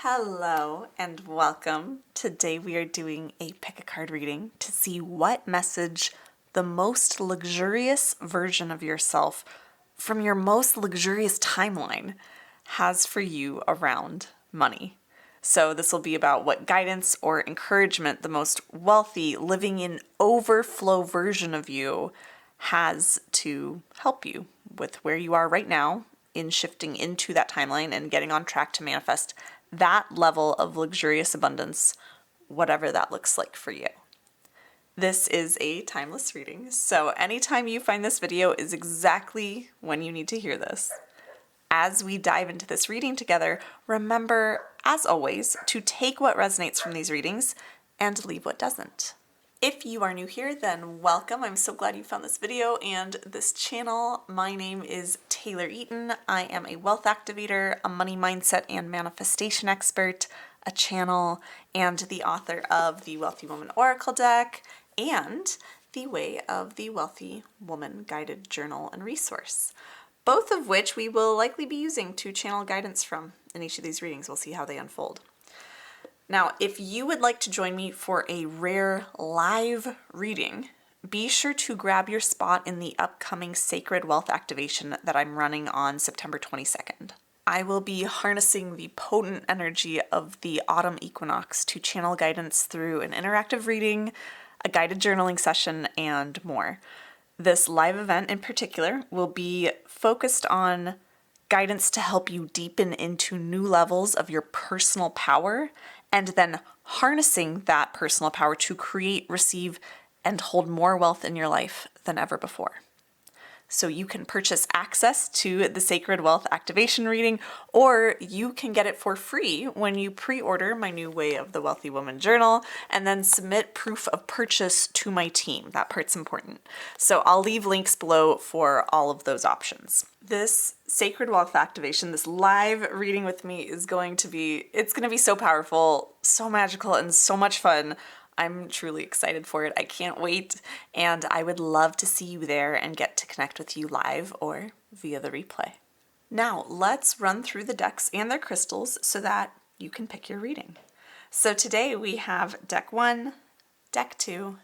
Hello and welcome. Today we are doing a pick a card reading to see what message the most luxurious version of yourself from your most luxurious timeline has for you around money. So this will be about what guidance or encouragement the most wealthy, living in overflow version of you has to help you with where you are right now in shifting into that timeline and getting on track to manifest that level of luxurious abundance, whatever that looks like for you. This is a timeless reading, so anytime you find this video is exactly when you need to hear this. As we dive into this reading together, remember, as always, to take what resonates from these readings and leave what doesn't. If you are new here, then welcome. I'm so glad you found this video and this channel. My name is Taylor Eaton. I am a wealth activator, a money mindset and manifestation expert, a channel, and the author of the Wealthy Woman Oracle deck and the Way of the Wealthy Woman guided journal and resource, both of which we will likely be using to channel guidance from in each of these readings. We'll see how they unfold. Now, if you would like to join me for a rare live reading, be sure to grab your spot in the upcoming Sacred Wealth activation that I'm running on September 22nd. I will be harnessing the potent energy of the autumn equinox to channel guidance through an interactive reading, a guided journaling session, and more. This live event in particular will be focused on guidance to help you deepen into new levels of your personal power and then harnessing that personal power to create, receive, and hold more wealth in your life than ever before. So you can purchase access to the Sacred Wealth activation reading, or you can get it for free when you pre-order my new Way of the Wealthy Woman journal and then submit proof of purchase to my team. That part's important. So I'll leave links below for all of those options. This Sacred Wealth activation, this live reading with me it's going to be so powerful, so magical, and so much fun. I'm truly excited for it. I can't wait, and I would love to see you there and get to connect with you live or via the replay. Now, let's run through the decks and their crystals so that you can pick your reading. So today we have deck 1, deck 2,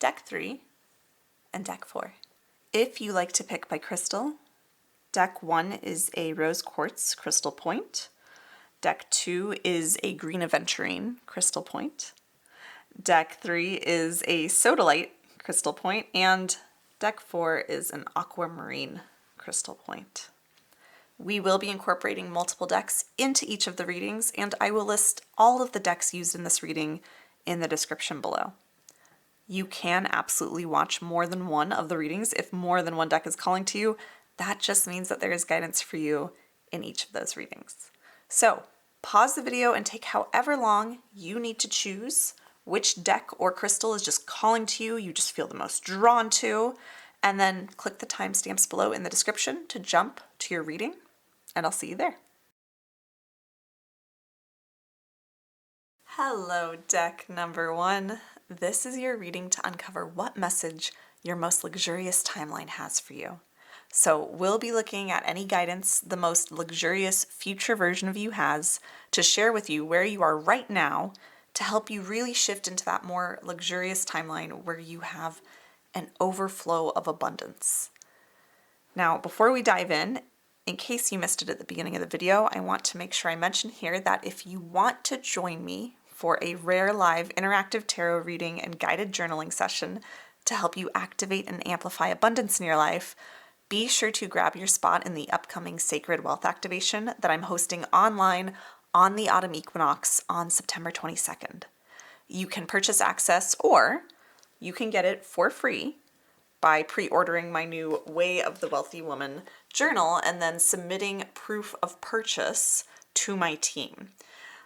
deck 3, and deck 4. If you like to pick by crystal, deck 1 is a rose quartz crystal point. Deck 2 is a green aventurine crystal point. Deck 3 is a Sodalite crystal point, and deck 4 is an Aquamarine crystal point. We will be incorporating multiple decks into each of the readings, and I will list all of the decks used in this reading in the description below. You can absolutely watch more than one of the readings if more than one deck is calling to you. That just means that there is guidance for you in each of those readings. So pause the video and take however long you need to choose which deck or crystal is just calling to you, you just feel the most drawn to, and then click the timestamps below in the description to jump to your reading, and I'll see you there. Hello, deck number 1. This is your reading to uncover what message your most luxurious timeline has for you. So we'll be looking at any guidance the most luxurious future version of you has to share with you where you are right now to help you really shift into that more luxurious timeline where you have an overflow of abundance. Now, before we dive in case you missed it at the beginning of the video, I want to make sure I mention here that if you want to join me for a rare live interactive tarot reading and guided journaling session to help you activate and amplify abundance in your life, be sure to grab your spot in the upcoming Sacred Wealth activation that I'm hosting online on the autumn equinox on September 22nd. You can purchase access or you can get it for free by pre-ordering my new Way of the Wealthy Woman journal and then submitting proof of purchase to my team.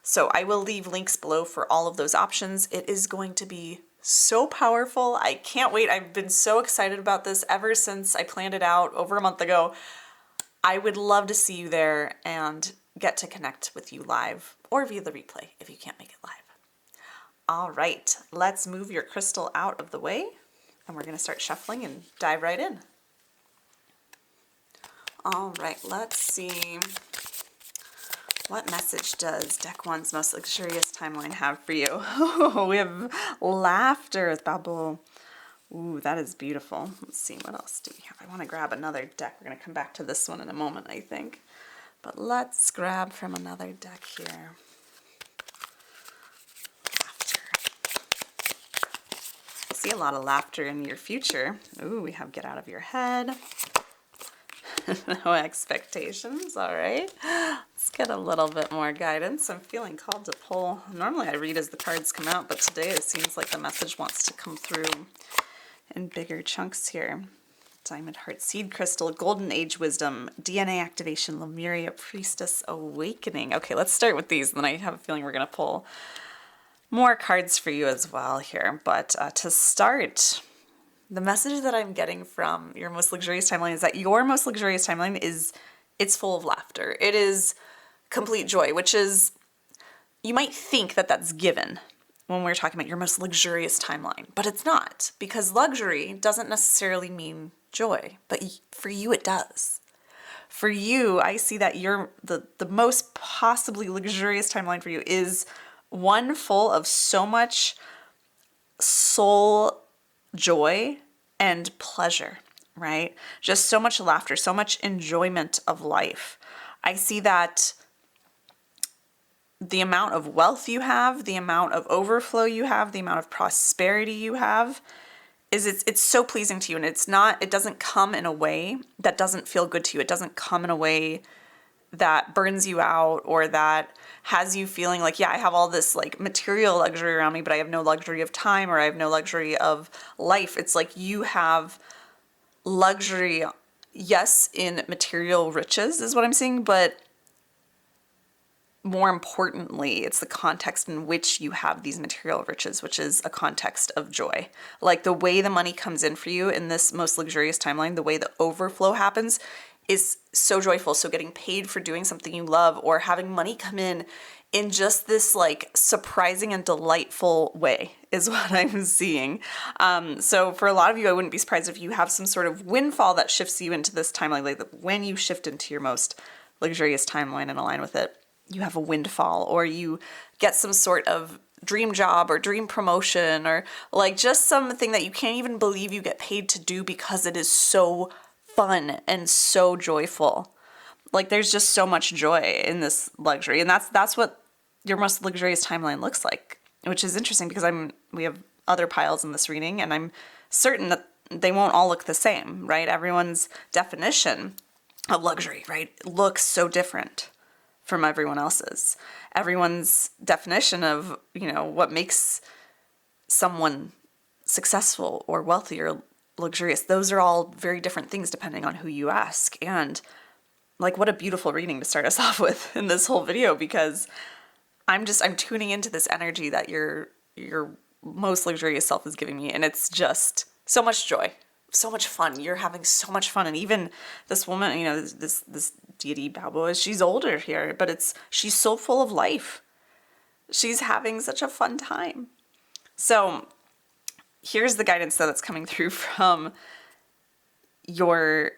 So I will leave links below for all of those options. It is going to be so powerful. I can't wait. I've been so excited about this ever since I planned it out over a month ago. I would love to see you there and get to connect with you live or via the replay if you can't make it live. All right, let's move your crystal out of the way and we're going to start shuffling and dive right in. All right, let's see What message does deck one's most luxurious timeline have for you? We have laughter with bubble. Ooh, that is beautiful. Let's see, what else do we have? I want to grab another deck. We're going to come back to this one in a moment, I think. But let's grab from another deck here. Laughter. I see a lot of laughter in your future. Ooh, we have get out of your head. No expectations, all right. Let's get a little bit more guidance. I'm feeling called to pull. Normally I read as the cards come out, but today it seems like the message wants to come through in bigger chunks here. Diamond Heart, Seed Crystal, Golden Age Wisdom, DNA Activation, Lemuria, Priestess Awakening. Okay, let's start with these, and then I have a feeling we're going to pull more cards for you as well here. But to start, the message that I'm getting from your most luxurious timeline is that your most luxurious timeline it's full of laughter. It is complete joy, which is, you might think that that's given when we're talking about your most luxurious timeline, but it's not, because luxury doesn't necessarily mean joy, but for you it does. For you, I see that the most possibly luxurious timeline for you is one full of so much soul joy and pleasure, right? Just so much laughter, so much enjoyment of life. I see that the amount of wealth you have, the amount of overflow you have, the amount of prosperity you have, it's so pleasing to you, and it doesn't come in a way that doesn't feel good to you. It doesn't come in a way that burns you out or that has you feeling like, yeah, I have all this like material luxury around me, but I have no luxury of time, or I have no luxury of life. It's like you have luxury, yes, in material riches is what I'm seeing, but more importantly, it's the context in which you have these material riches, which is a context of joy. Like the way the money comes in for you in this most luxurious timeline, the way the overflow happens is so joyful. So getting paid for doing something you love, or having money come in just this like surprising and delightful way is what I'm seeing. So for a lot of you, I wouldn't be surprised if you have some sort of windfall that shifts you into this timeline. Like when you shift into your most luxurious timeline and align with it, you have a windfall, or you get some sort of dream job or dream promotion, or like just something that you can't even believe you get paid to do because it is so fun and so joyful. Like there's just so much joy in this luxury, and that's what your most luxurious timeline looks like, which is interesting because we have other piles in this reading, and I'm certain that they won't all look the same, right? Everyone's definition of luxury, right, looks so different from everyone else's. Everyone's definition of, what makes someone successful or wealthy or luxurious, those are all very different things depending on who you ask. And like, what a beautiful reading to start us off with in this whole video, because I'm tuning into this energy that your most luxurious self is giving me, and it's just so much joy, so much fun. You're having so much fun. And even this woman, this deity Balboa, she's older here, but she's so full of life. She's having such a fun time. So here's the guidance that's coming through from your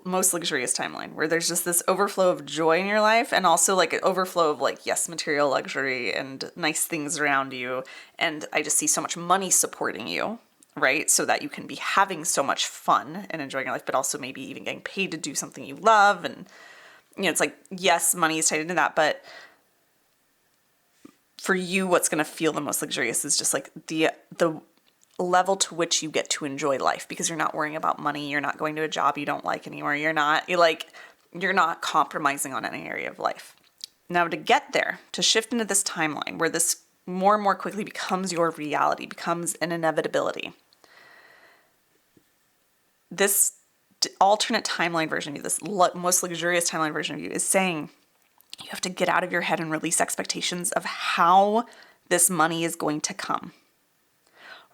most luxurious timeline, where there's just this overflow of joy in your life, and also like an overflow of like, yes, material luxury and nice things around you. And I just see so much money supporting you, right? So that you can be having so much fun and enjoying your life, but also maybe even getting paid to do something you love. And, it's like, yes, money is tied into that, but for you, what's going to feel the most luxurious is just like the level to which you get to enjoy life, because you're not worrying about money. You're not going to a job you don't like anymore. You're not compromising on any area of life. Now, to get there, to shift into this timeline where this more and more quickly becomes your reality, becomes an inevitability, this alternate timeline version of you, this most luxurious timeline version of you, is saying you have to get out of your head and release expectations of how this money is going to come.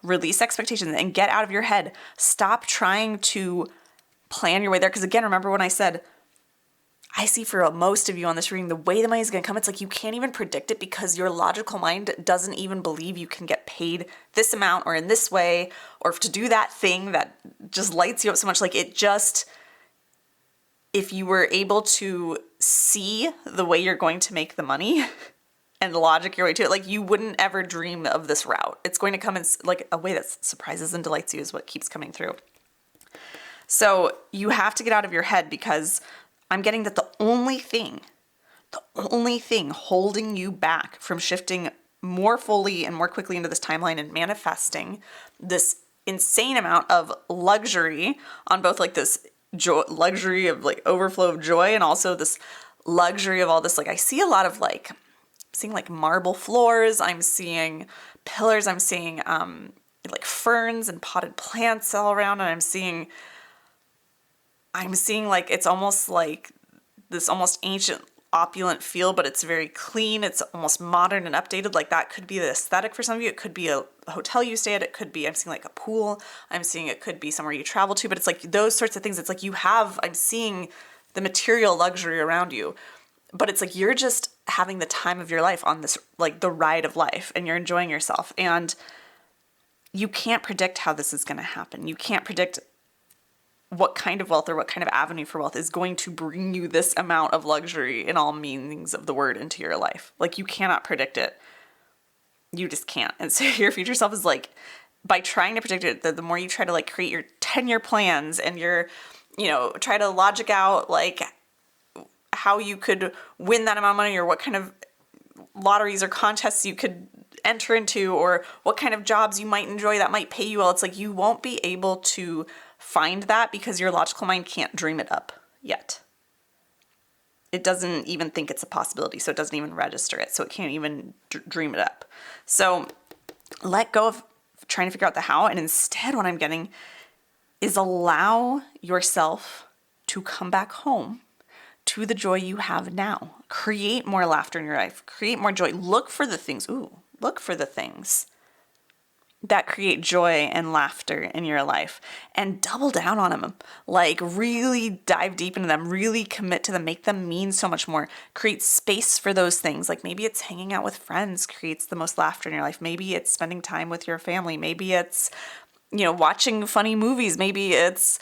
Release expectations and get out of your head. Stop trying to plan your way there. Because again, remember when I said, I see for most of you on this reading, the way the money is going to come, it's like you can't even predict it, because your logical mind doesn't even believe you can get paid this amount or in this way, or to do that thing that just lights you up so much. Like it just, if you were able to see the way you're going to make the money and logic your way to it. Like, you wouldn't ever dream of this route. It's going to come in like a way that surprises and delights you is what keeps coming through. So you have to get out of your head, because I'm getting that the only thing holding you back from shifting more fully and more quickly into this timeline and manifesting this insane amount of luxury on both like this luxury of like overflow of joy, and also this luxury of all this, like I see a lot of like, I'm seeing like marble floors, I'm seeing pillars, I'm seeing like ferns and potted plants all around, and I'm seeing like it's almost like this almost ancient opulent feel, but it's very clean. It's almost modern and updated. Like, that could be the aesthetic for some of you. It could be a hotel you stay at. It could be, I'm seeing like a pool. I'm seeing it could be somewhere you travel to, but it's like those sorts of things. It's like I'm seeing the material luxury around you, but it's like you're just having the time of your life on this, like the ride of life, and you're enjoying yourself. And you can't predict how this is going to happen. You can't predict what kind of wealth or what kind of avenue for wealth is going to bring you this amount of luxury in all meanings of the word into your life. Like, you cannot predict it. You just can't. And so your future self is like, by trying to predict it, the more you try to like create your 10-year plans and try to logic out like how you could win that amount of money, or what kind of lotteries or contests you could enter into, or what kind of jobs you might enjoy that might pay you well. It's like you won't be able to find that because your logical mind can't dream it up yet. It doesn't even think it's a possibility, so it doesn't even register it, so it can't even dream it up. So let go of trying to figure out the how, and instead what I'm getting is allow yourself to come back home to the joy you have now. Create more laughter in your life. Create more joy. Look for the things that create joy and laughter in your life, and double down on them. Like, really dive deep into them, really commit to them, make them mean so much more. Create space for those things. Like, maybe it's hanging out with friends creates the most laughter in your life. Maybe it's spending time with your family. Maybe it's, watching funny movies. Maybe it's,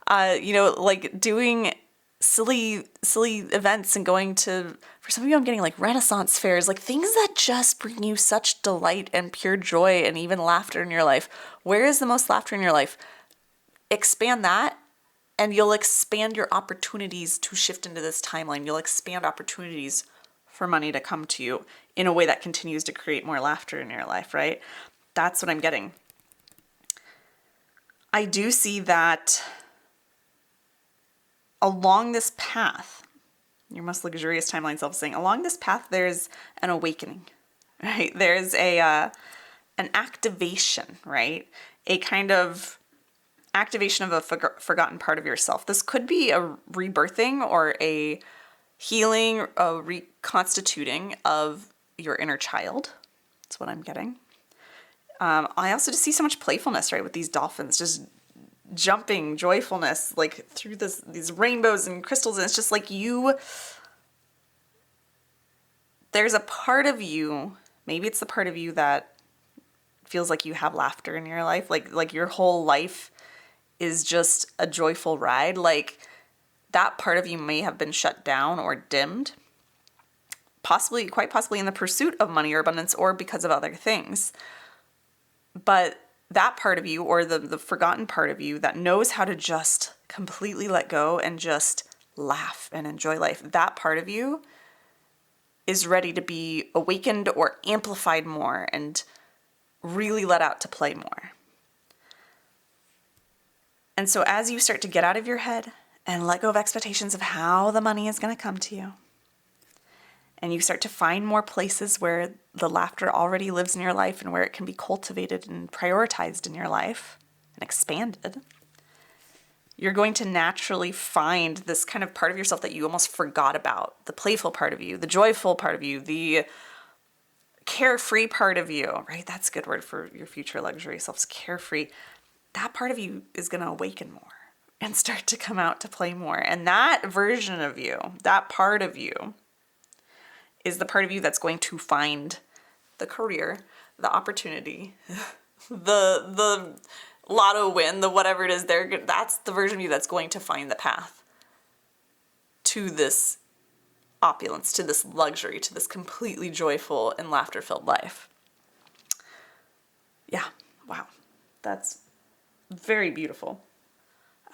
like doing silly events and going to, for some of you, I'm getting like Renaissance fairs, like things that just bring you such delight and pure joy and even laughter in your life. Where is the most laughter in your life? Expand that, and you'll expand your opportunities to shift into this timeline. You'll expand opportunities for money to come to you in a way that continues to create more laughter in your life, right? That's what I'm getting. I do see that along this path, your most luxurious timeline self is saying, along this path, there's an awakening, right? There's an activation, right? A kind of activation of a forgotten part of yourself. This could be a rebirthing or a healing, a reconstituting of your inner child. That's what I'm getting. I also just see so much playfulness, right, with these dolphins, just jumping joyfulness like through these rainbows and crystals, and it's just like there's a part of you, maybe it's the part of you that feels like you have laughter in your life, like your whole life is just a joyful ride. Like, that part of you may have been shut down or dimmed, quite possibly in the pursuit of money or abundance, or because of other things. But that part of you, or the forgotten part of you that knows how to just completely let go and just laugh and enjoy life, that part of you is ready to be awakened or amplified more and really let out to play more. And so as you start to get out of your head and let go of expectations of how the money is going to come to you, and you start to find more places where the laughter already lives in your life and where it can be cultivated and prioritized in your life and expanded, you're going to naturally find this kind of part of yourself that you almost forgot about. The playful part of you, the joyful part of you, the carefree part of you, right? That's a good word for your future luxury self, carefree. That part of you is going to awaken more and start to come out to play more. And that version of you, that part of you, is the part of you that's going to find the career, the opportunity, the lotto win, the whatever it is. That's the version of you that's going to find the path to this opulence, to this luxury, to this completely joyful and laughter-filled life. Yeah, wow, that's very beautiful.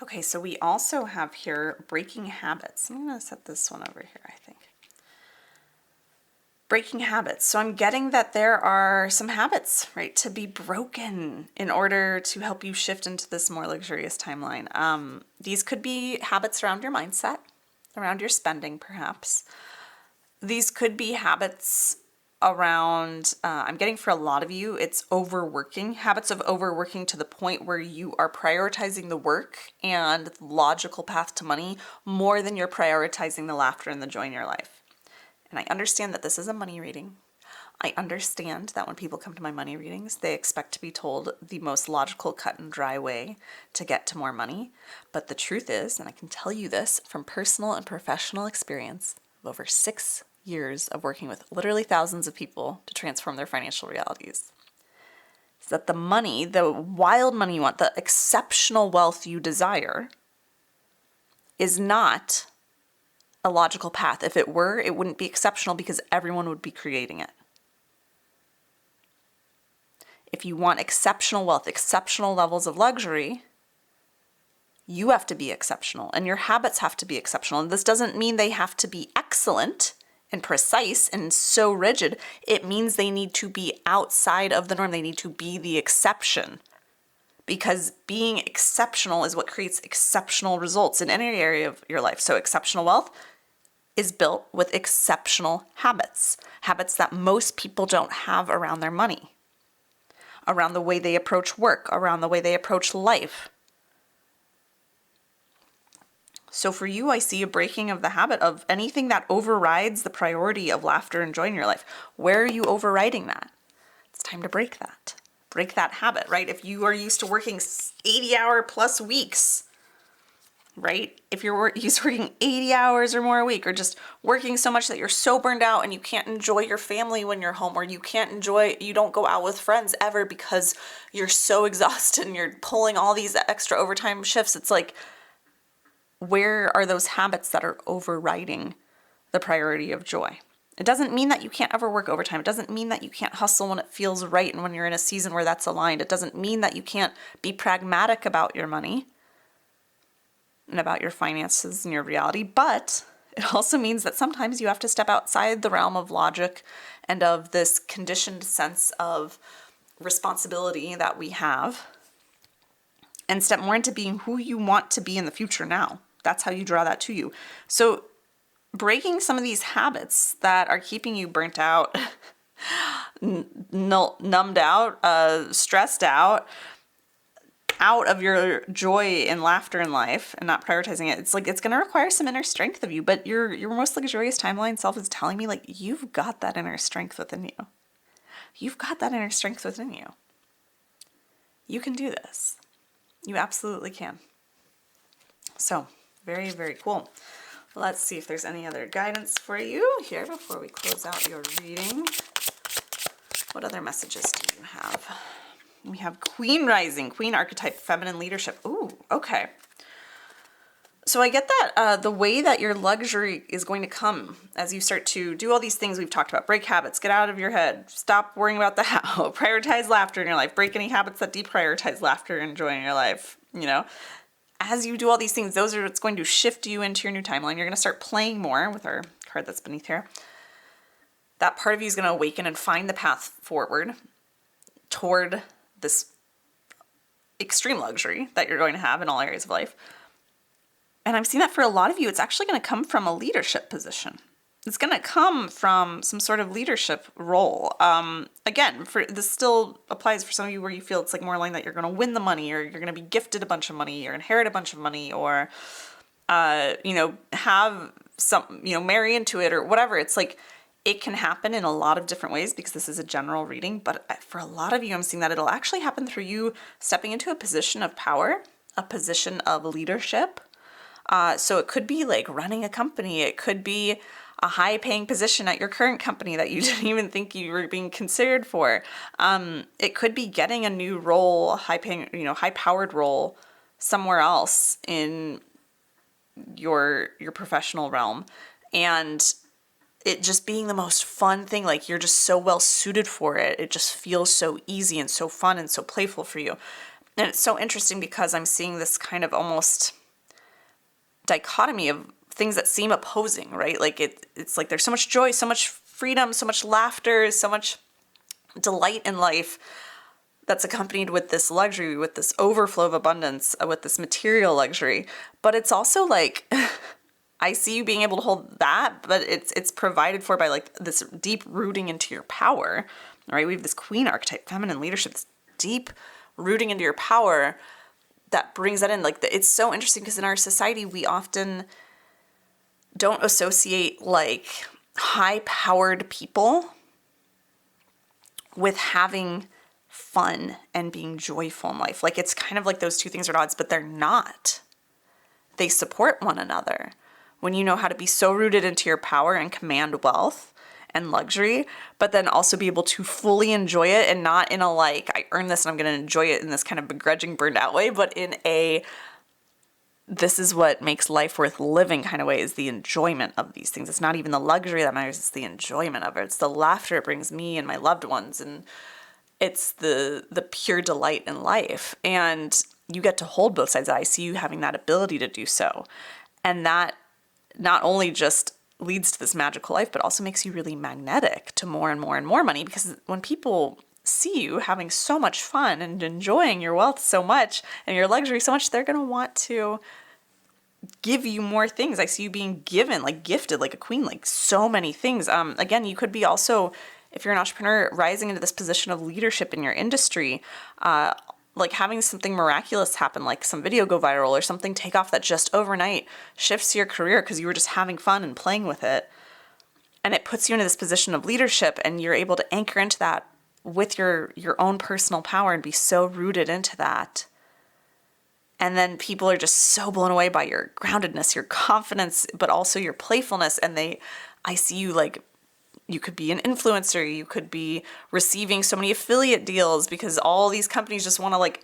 Okay, so we also have here breaking habits. I'm going to set this one over here, I think. Breaking habits. So I'm getting that there are some habits, right, to be broken in order to help you shift into this more luxurious timeline. These could be habits around your mindset, around your spending, perhaps. These could be habits around, I'm getting for a lot of you, it's overworking, habits of overworking to the point where you are prioritizing the work and the logical path to money more than you're prioritizing the laughter and the joy in your life. And I understand that this is a money reading. I understand that when people come to my money readings, they expect to be told the most logical, cut and dry way to get to more money. But the truth is, and I can tell you this from personal and professional experience of over 6 years of working with literally thousands of people to transform their financial realities, is that the money, the wild money you want, the exceptional wealth you desire, is not a logical path. If it were, it wouldn't be exceptional because everyone would be creating it. If you want exceptional wealth, exceptional levels of luxury, you have to be exceptional and your habits have to be exceptional. And this doesn't mean they have to be excellent and precise and so rigid. It means they need to be outside of the norm. They need to be the exception, because being exceptional is what creates exceptional results in any area of your life. So exceptional wealth is built with exceptional habits, habits that most people don't have around their money, around the way they approach work, around the way they approach life. So for you, I see a breaking of the habit of anything that overrides the priority of laughter and joy in your life. Where are you overriding that? It's time to break that. Break that habit, right? If you are used to working 80-hour plus weeks, right? If you're used to working 80 hours or more a week, or just working so much that you're so burned out and you can't enjoy your family when you're home, or you don't go out with friends ever because you're so exhausted and you're pulling all these extra overtime shifts. It's like, where are those habits that are overriding the priority of joy? It doesn't mean that you can't ever work overtime. It doesn't mean that you can't hustle when it feels right and when you're in a season where that's aligned. It doesn't mean that you can't be pragmatic about your money and about your finances and your reality, but it also means that sometimes you have to step outside the realm of logic and of this conditioned sense of responsibility that we have and step more into being who you want to be in the future now. That's how you draw that to you. So breaking some of these habits that are keeping you burnt out, numbed out, stressed out of your joy and laughter in life and not prioritizing it. It's like, it's going to require some inner strength of you, but your most luxurious timeline self is telling me, like, you've got that inner strength within you. You've got that inner strength within you. You can do this. You absolutely can. So very, very cool. Let's see if there's any other guidance for you here before we close out your reading. What other messages do you have? We have Queen Rising, Queen Archetype, Feminine Leadership. Ooh, okay. So I get that the way that your luxury is going to come as you start to do all these things we've talked about, break habits, get out of your head, stop worrying about the how, prioritize laughter in your life, break any habits that deprioritize laughter and joy in your life, As you do all these things, those are what's going to shift you into your new timeline. You're going to start playing more with our card that's beneath here. That part of you is going to awaken and find the path forward toward this extreme luxury that you're going to have in all areas of life. And I'm seeing that for a lot of you, it's actually going to come from a leadership position. It's going to come from some sort of leadership role. Again, this still applies for some of you where you feel it's like more aligned that you're going to win the money, or you're going to be gifted a bunch of money, or inherit a bunch of money, or, have some, marry into it, or whatever. It's like, it can happen in a lot of different ways because this is a general reading. But for a lot of you, I'm seeing that it'll actually happen through you stepping into a position of power, a position of leadership. So it could be like running a company. It could be a high-paying position at your current company that you didn't even think you were being considered for. It could be getting a new role, high-paying, high-powered role somewhere else in your professional realm. And it just being the most fun thing. Like you're just so well suited for it. It just feels so easy and so fun and so playful for you. And it's so interesting because I'm seeing this kind of almost dichotomy of things that seem opposing, right? Like it's like there's so much joy, so much freedom, so much laughter, so much delight in life that's accompanied with this luxury, with this overflow of abundance, with this material luxury. But it's also like, I see you being able to hold that, but it's provided for by like this deep rooting into your power, right? We have this queen archetype, feminine leadership, this deep rooting into your power that brings that in. Like it's so interesting because in our society, we often don't associate like high-powered people with having fun and being joyful in life. Like it's kind of like those two things are at odds, but they're not. They support one another. When you know how to be so rooted into your power and command wealth and luxury, but then also be able to fully enjoy it, and not in a like, I earned this and I'm going to enjoy it in this kind of begrudging, burned out way, but in a, this is what makes life worth living kind of way, is the enjoyment of these things. It's not even the luxury that matters, it's the enjoyment of it. It's the laughter it brings me and my loved ones, and it's the pure delight in life. And you get to hold both sides. I see you having that ability to do so. And that not only just leads to this magical life, but also makes you really magnetic to more and more and more money, because when people see you having so much fun and enjoying your wealth so much and your luxury so much, they're going to want to give you more things. I see you being given, like gifted, like a queen, like so many things. Again, you could be also, if you're an entrepreneur, rising into this position of leadership in your industry, like having something miraculous happen, like some video go viral or something take off that just overnight shifts your career because you were just having fun and playing with it. And it puts you into this position of leadership, and you're able to anchor into that with your own personal power and be so rooted into that. And then people are just so blown away by your groundedness, your confidence, but also your playfulness. And I see you like, you could be an influencer, you could be receiving so many affiliate deals because all these companies just want to like,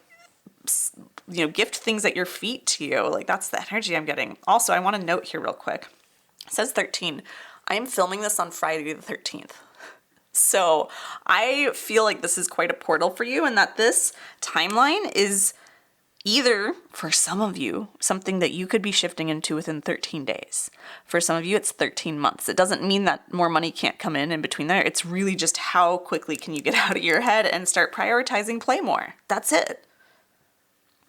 gift things at your feet to you. Like that's the energy I'm getting. Also, I want to note here real quick. It says 13. I am filming this on Friday the 13th. So I feel like this is quite a portal for you, and that this timeline is either, for some of you, something that you could be shifting into within 13 days. For some of you, it's 13 months. It doesn't mean that more money can't come in between there. It's really just how quickly can you get out of your head and start prioritizing play more. That's it.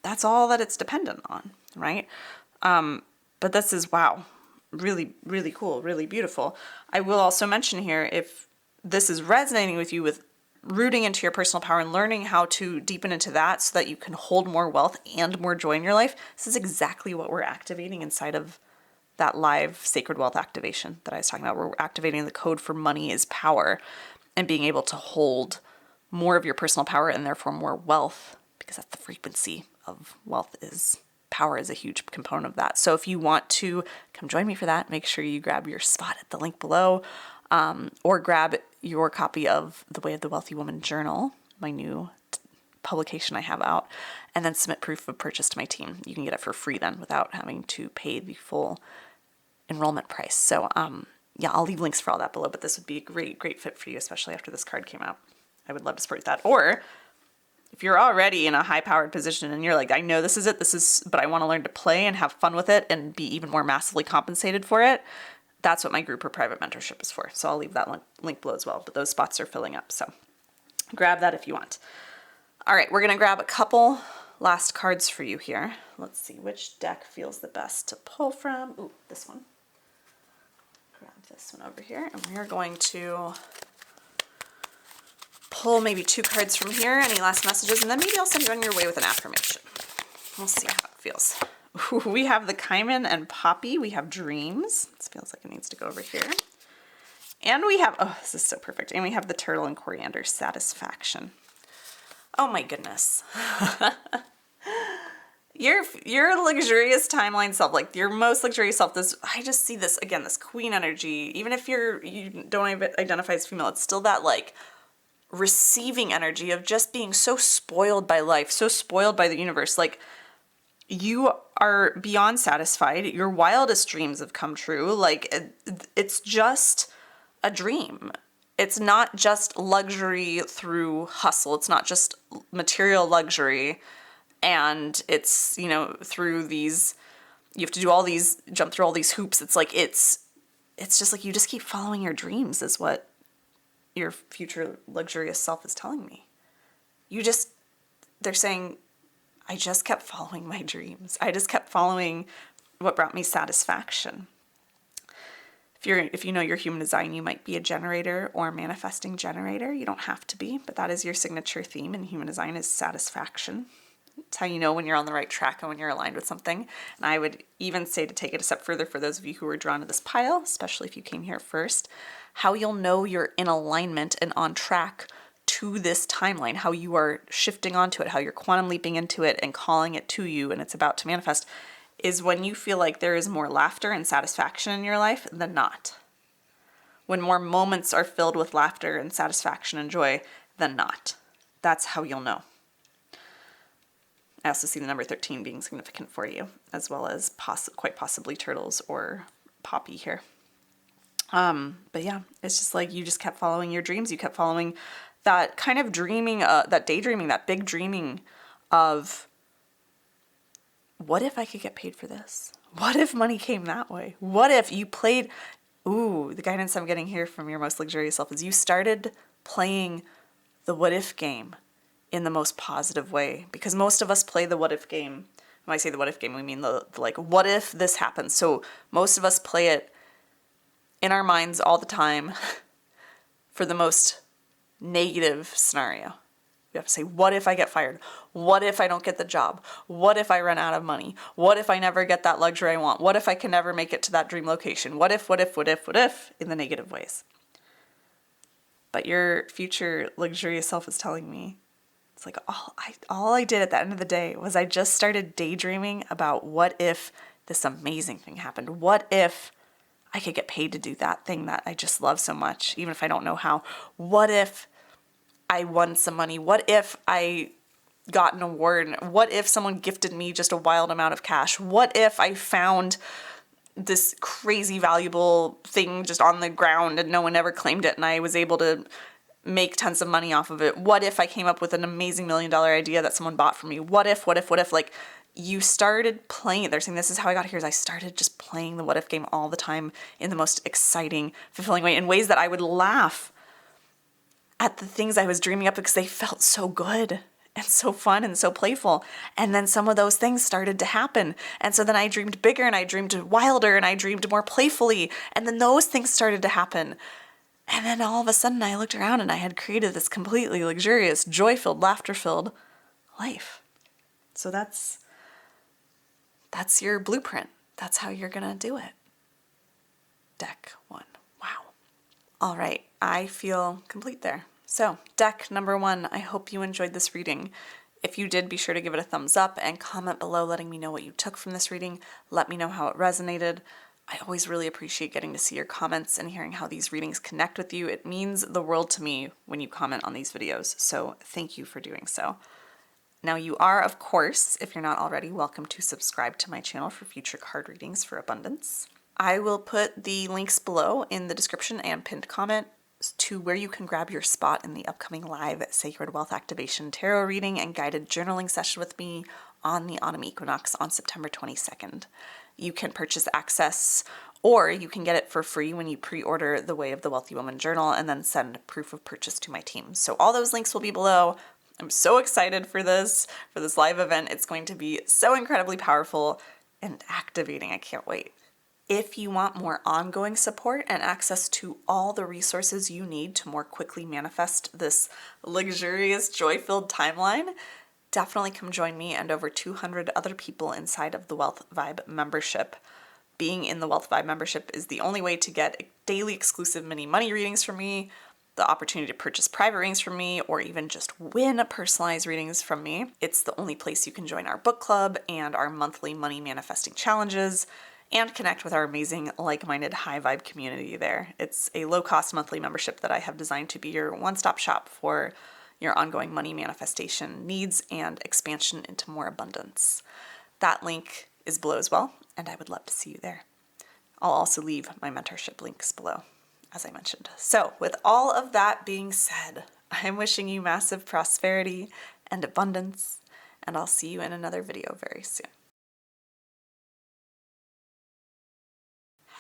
That's all that it's dependent on, right? But this is, wow, really, really cool, really beautiful. I will also mention here, if this is resonating with you with rooting into your personal power and learning how to deepen into that so that you can hold more wealth and more joy in your life, this is exactly what we're activating inside of that live sacred wealth activation that I was talking about. We're activating the code for money is power, and being able to hold more of your personal power and therefore more wealth, because that's the frequency of wealth. Is power is a huge component of that. So if you want to come join me for that, make sure you grab your spot at the link below, or grab your copy of The Way of the Wealthy Woman Journal, my new publication I have out, and then submit proof of purchase to my team. You can get it for free then without having to pay the full enrollment price. So yeah, I'll leave links for all that below, but this would be a great, great fit for you, especially after this card came out. I would love to support that. Or if you're already in a high-powered position and you're like, I know this is it, but I want to learn to play and have fun with it and be even more massively compensated for it, that's what my group or private mentorship is for. So I'll leave that link below as well, but those spots are filling up. So grab that if you want. All right, we're going to grab a couple last cards for you here. Let's see which deck feels the best to pull from. Ooh, this one. Grab this one over here, and we are going to pull maybe 2 cards from here. Any last messages? And then maybe I'll send you on your way with an affirmation. We'll see how it feels. Ooh, we have the Cayman and Poppy. We have Dreams. This feels like it needs to go over here. And we have, oh, this is so perfect. And we have the Turtle and Coriander, Satisfaction. Oh my goodness. Your luxurious timeline self, like your most luxurious self, I just see this, again, this queen energy. Even if you don't identify as female, it's still that like receiving energy of just being so spoiled by life, so spoiled by the universe. Like you are beyond satisfied. Your wildest dreams have come true. Like it's just a dream. It's not just luxury through hustle. It's not just material luxury. And it's, through these, you have to do all these, jump through all these hoops. It's like, it's just like you just keep following your dreams is what your future luxurious self is telling me. They're saying, I just kept following my dreams. I just kept following what brought me satisfaction. If you know your human design, you might be a generator or a manifesting generator. You don't have to be, but that is your signature theme in human design is satisfaction. It's how you know when you're on the right track and when you're aligned with something. And I would even say to take it a step further for those of you who were drawn to this pile, especially if you came here first, how you'll know you're in alignment and on track to this timeline, how you are shifting onto it, how you're quantum leaping into it and calling it to you and it's about to manifest, is when you feel like there is more laughter and satisfaction in your life than not. When more moments are filled with laughter and satisfaction and joy than not. That's how you'll know. I also see the number 13 being significant for you, as well as quite possibly turtles or poppy here. But yeah, it's just like you just kept following your dreams. You kept following that kind of dreaming, that daydreaming, that big dreaming of, what if I could get paid for this? What if money came that way? What if you played, the guidance I'm getting here from your most luxurious self is you started playing the what if game in the most positive way. Because most of us play the what if game. When I say the what if game, we mean the like, what if this happens? So most of us play it in our minds all the time for the most negative scenario. You have to say, what if I get fired? What if I don't get the job? What if I run out of money? What if I never get that luxury I want? What if I can never make it to that dream location? What if, in the negative ways. But your future luxurious self is telling me, it's like all I did at the end of the day was I just started daydreaming about what if this amazing thing happened? What if I could get paid to do that thing that I just love so much, even if I don't know how? What if I won some money? What if I got an award? What if someone gifted me just a wild amount of cash? What if I found this crazy valuable thing just on the ground and no one ever claimed it and I was able to make tons of money off of it? What if I came up with an amazing $1 million idea that someone bought from me? What if? Like, you started playing it. They're saying this is how I got here, is I started just playing the what if game all the time in the most exciting, fulfilling way, in ways that I would laugh at the things I was dreaming up because they felt so good and so fun and so playful. And then some of those things started to happen. And so then I dreamed bigger and I dreamed wilder and I dreamed more playfully. And then those things started to happen. And then all of a sudden I looked around and I had created this completely luxurious, joy-filled, laughter-filled life. So that's your blueprint. That's how you're going to do it. Deck 1. Wow. All right. I feel complete there. So deck number 1, I hope you enjoyed this reading. If you did, be sure to give it a thumbs up and comment below letting me know what you took from this reading. Let me know how it resonated. I always really appreciate getting to see your comments and hearing how these readings connect with you. It means the world to me when you comment on these videos, so thank you for doing so. Now you are, of course, if you're not already, welcome to subscribe to my channel for future card readings for abundance. I will put the links below in the description and pinned comment to where you can grab your spot in the upcoming live Sacred Wealth Activation Tarot reading and guided journaling session with me on the autumn equinox on September 22nd. You can purchase access, or you can get it for free when you pre-order the Way of the Wealthy Woman journal and then send proof of purchase to my team. So all those links will be below. I'm so excited for this live event. It's going to be so incredibly powerful and activating. I can't wait. If you want more ongoing support and access to all the resources you need to more quickly manifest this luxurious, joy-filled timeline, definitely come join me and over 200 other people inside of the Wealth Vibe membership. Being in the Wealth Vibe membership is the only way to get daily exclusive mini money readings from me, the opportunity to purchase private readings from me, or even just win personalized readings from me. It's the only place you can join our book club and our monthly money manifesting challenges and connect with our amazing like-minded high vibe community there. It's a low-cost monthly membership that I have designed to be your one-stop shop for your ongoing money manifestation needs and expansion into more abundance. That link is below as well, and I would love to see you there. I'll also leave my mentorship links below as I mentioned. So with all of that being said, I'm wishing you massive prosperity and abundance, and I'll see you in another video very soon.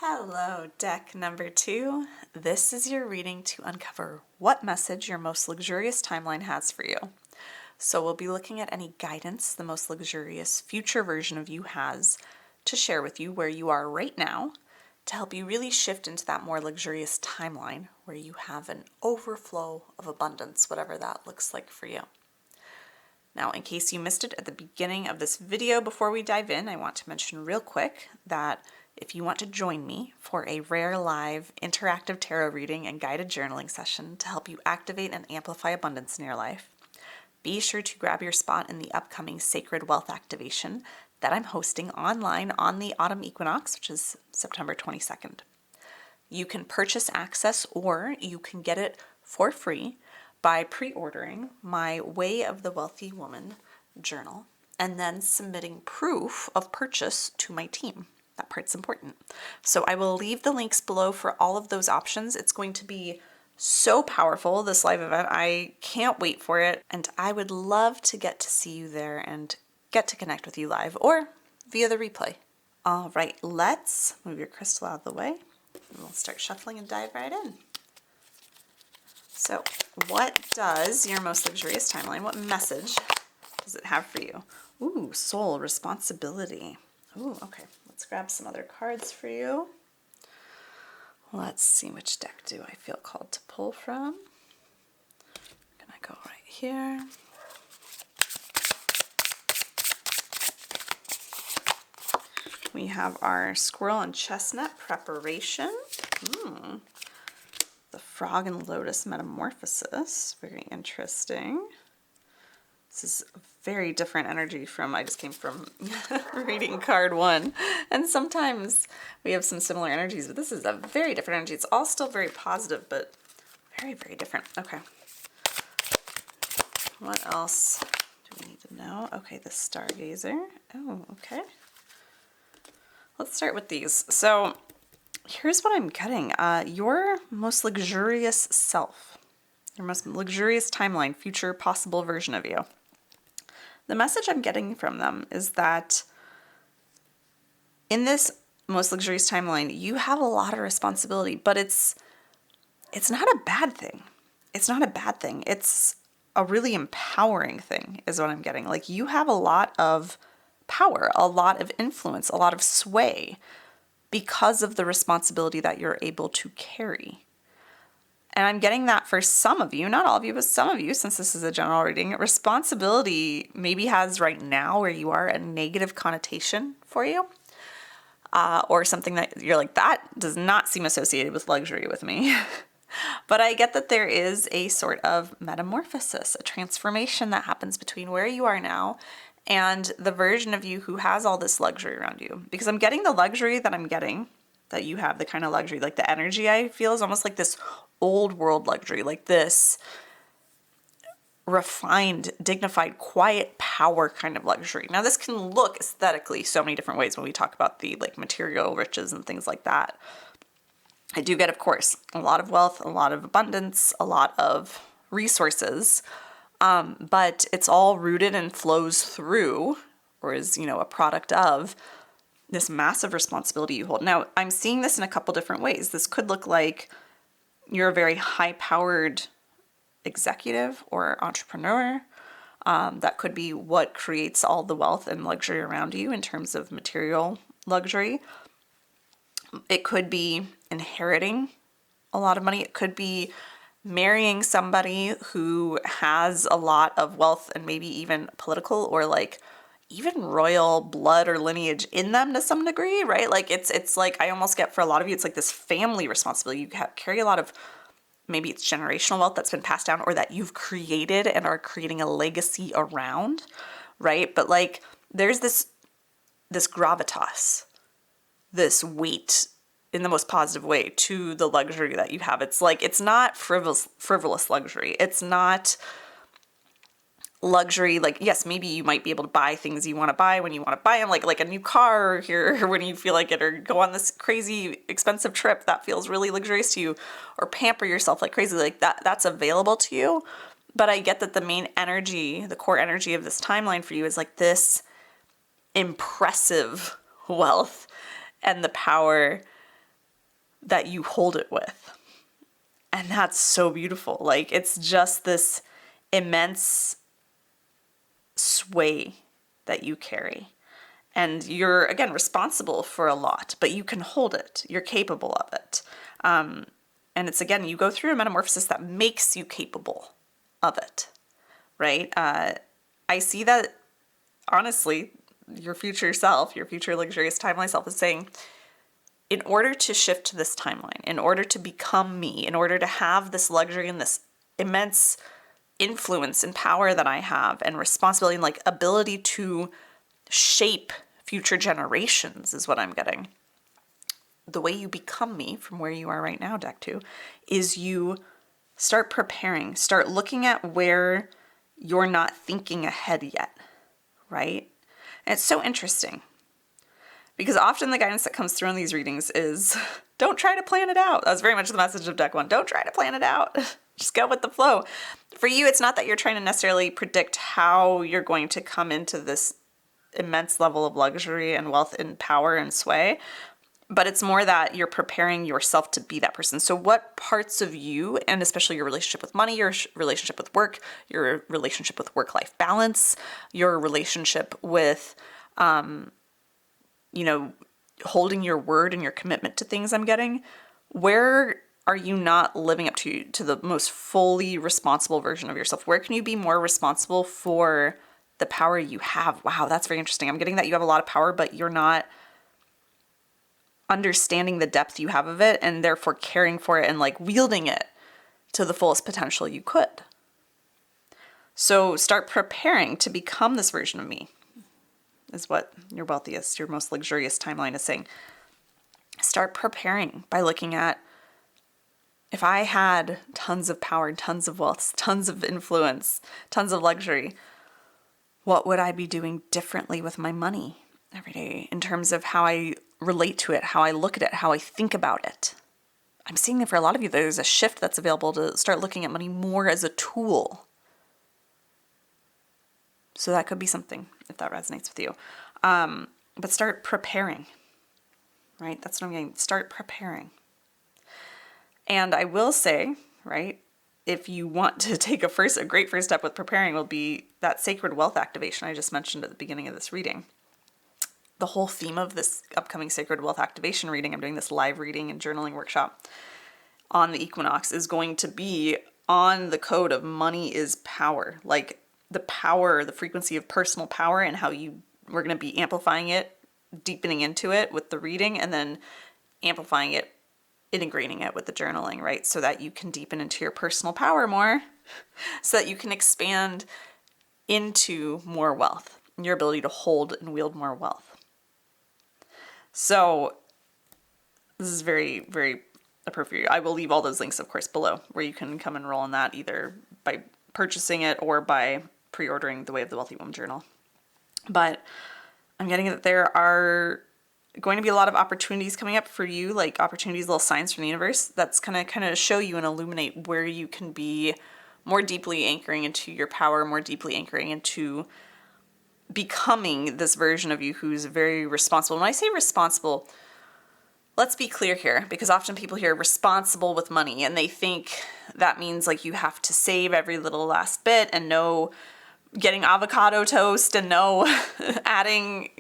Hello, deck number 2. This is your reading to uncover what message your most luxurious timeline has for you. So we'll be looking at any guidance the most luxurious future version of you has to share with you where you are right now to help you really shift into that more luxurious timeline where you have an overflow of abundance, whatever that looks like for you. Now, in case you missed it at the beginning of this video, before we dive in, I want to mention real quick that if you want to join me for a rare live interactive tarot reading and guided journaling session to help you activate and amplify abundance in your life, be sure to grab your spot in the upcoming Sacred Wealth Activation that I'm hosting online on the autumn equinox, which is September 22nd. You can purchase access or you can get it for free by pre-ordering my Way of the Wealthy Woman journal and then submitting proof of purchase to my team. That part's important. So I will leave the links below for all of those options. It's going to be so powerful, this live event. I can't wait for it. And I would love to get to see you there and get to connect with you live or via the replay. All right, let's move your crystal out of the way and we'll start shuffling and dive right in. So what does your most luxurious timeline, what message does it have for you? Ooh, soul, responsibility. Ooh, okay. Let's grab some other cards for you. Let's see, which deck do I feel called to pull from? I'm gonna go right here. We have our squirrel and chestnut preparation. The frog and lotus metamorphosis. Very interesting. This is a very different energy from, I just came from reading card 1. And sometimes we have some similar energies, but this is a very different energy. It's all still very positive, but very, very different. Okay. What else do we need to know? Okay, the stargazer. Oh, okay. Let's start with these. So here's what I'm getting. Your most luxurious self, your most luxurious timeline, future possible version of you. The message I'm getting from them is that in this most luxurious timeline, you have a lot of responsibility, but it's not a bad thing. It's not a bad thing. It's a really empowering thing is what I'm getting. Like you have a lot of power, a lot of influence, a lot of sway because of the responsibility that you're able to carry. And I'm getting that for some of you, not all of you, but some of you, since this is a general reading, responsibility maybe has right now where you are a negative connotation for you, or something that you're like, that does not seem associated with luxury with me. But I get that there is a sort of metamorphosis, a transformation that happens between where you are now and the version of you who has all this luxury around you. Because I'm getting the luxury that I'm getting, that you have, the kind of luxury, like the energy I feel is almost like this old world luxury, like this refined, dignified, quiet power kind of luxury. Now this can look aesthetically so many different ways when we talk about the like material riches and things like that. I do get, of course, a lot of wealth, a lot of abundance, a lot of resources, but it's all rooted and flows through, or is, you know, a product of this massive responsibility you hold. Now, I'm seeing this in a couple different ways. This could look like you're a very high-powered executive or entrepreneur. That could be what creates all the wealth and luxury around you in terms of material luxury. It could be inheriting a lot of money. It could be marrying somebody who has a lot of wealth and maybe even political or like even royal blood or lineage in them to some degree, right? Like it's like, I almost get for a lot of you, it's like this family responsibility. You carry a lot of, maybe it's generational wealth that's been passed down or that you've created and are creating a legacy around, right? But like there's this gravitas, this weight in the most positive way to the luxury that you have. It's like, it's not frivolous luxury. It's not luxury, like, yes, maybe you might be able to buy things you want to buy when you want to buy them, like a new car here when you feel like it, or go on this crazy expensive trip that feels really luxurious to you, or pamper yourself like crazy, like that's available to you. But I get that the main energy, the core energy of this timeline for you is like this impressive wealth and the power that you hold it with. And that's so beautiful. Like, it's just this immense sway that you carry. And you're, again, responsible for a lot, but you can hold it. You're capable of it. And it's, again, you go through a metamorphosis that makes you capable of it, right? I see that, honestly, your future self, your future luxurious timeline self is saying, in order to shift to this timeline, in order to become me, in order to have this luxury and this immense influence and power that I have, and responsibility and like ability to shape future generations, is what I'm getting. The way you become me from where you are right now, deck 2, is you start preparing, start looking at where you're not thinking ahead yet, right? And it's so interesting because often the guidance that comes through in these readings is don't try to plan it out. That's very much the message of deck 1. Don't try to plan it out. Just go with the flow. For you, it's not that you're trying to necessarily predict how you're going to come into this immense level of luxury and wealth and power and sway, but it's more that you're preparing yourself to be that person. So what parts of you, and especially your relationship with money, your relationship with work, your relationship with work-life balance, your relationship with, holding your word and your commitment to things, I'm getting, where are you not living up to the most fully responsible version of yourself? Where can you be more responsible for the power you have? Wow, that's very interesting. I'm getting that you have a lot of power, but you're not understanding the depth you have of it and therefore caring for it and like wielding it to the fullest potential you could. So start preparing to become this version of me, is what your wealthiest, your most luxurious timeline is saying. Start preparing by looking at, if I had tons of power, tons of wealth, tons of influence, tons of luxury, what would I be doing differently with my money every day in terms of how I relate to it, how I look at it, how I think about it? I'm seeing that for a lot of you, there's a shift that's available to start looking at money more as a tool. So that could be something, if that resonates with you. But start preparing, right? That's what I'm getting. Start preparing. And I will say, right, if you want to take a great first step with preparing will be that sacred wealth activation I just mentioned at the beginning of this reading. The whole theme of this upcoming sacred wealth activation reading, I'm doing this live reading and journaling workshop on the equinox, is going to be on the code of money is power. Like the power, the frequency of personal power, and how we're going to be amplifying it, deepening into it with the reading, and then amplifying it, integrating it with the journaling, right? So that you can deepen into your personal power more, so that you can expand into more wealth, your ability to hold and wield more wealth. So this is very, very appropriate. I will leave all those links, of course, below where you can come enroll in that either by purchasing it or by pre-ordering the Way of the Wealthy Woman journal. But I'm getting that there are going to be a lot of opportunities coming up for you, like opportunities, little signs from the universe that's going to kind of show you and illuminate where you can be more deeply anchoring into your power, more deeply anchoring into becoming this version of you who's very responsible. When I say responsible, let's be clear here, because often people hear responsible with money and they think that means like you have to save every little last bit and no getting avocado toast and no adding,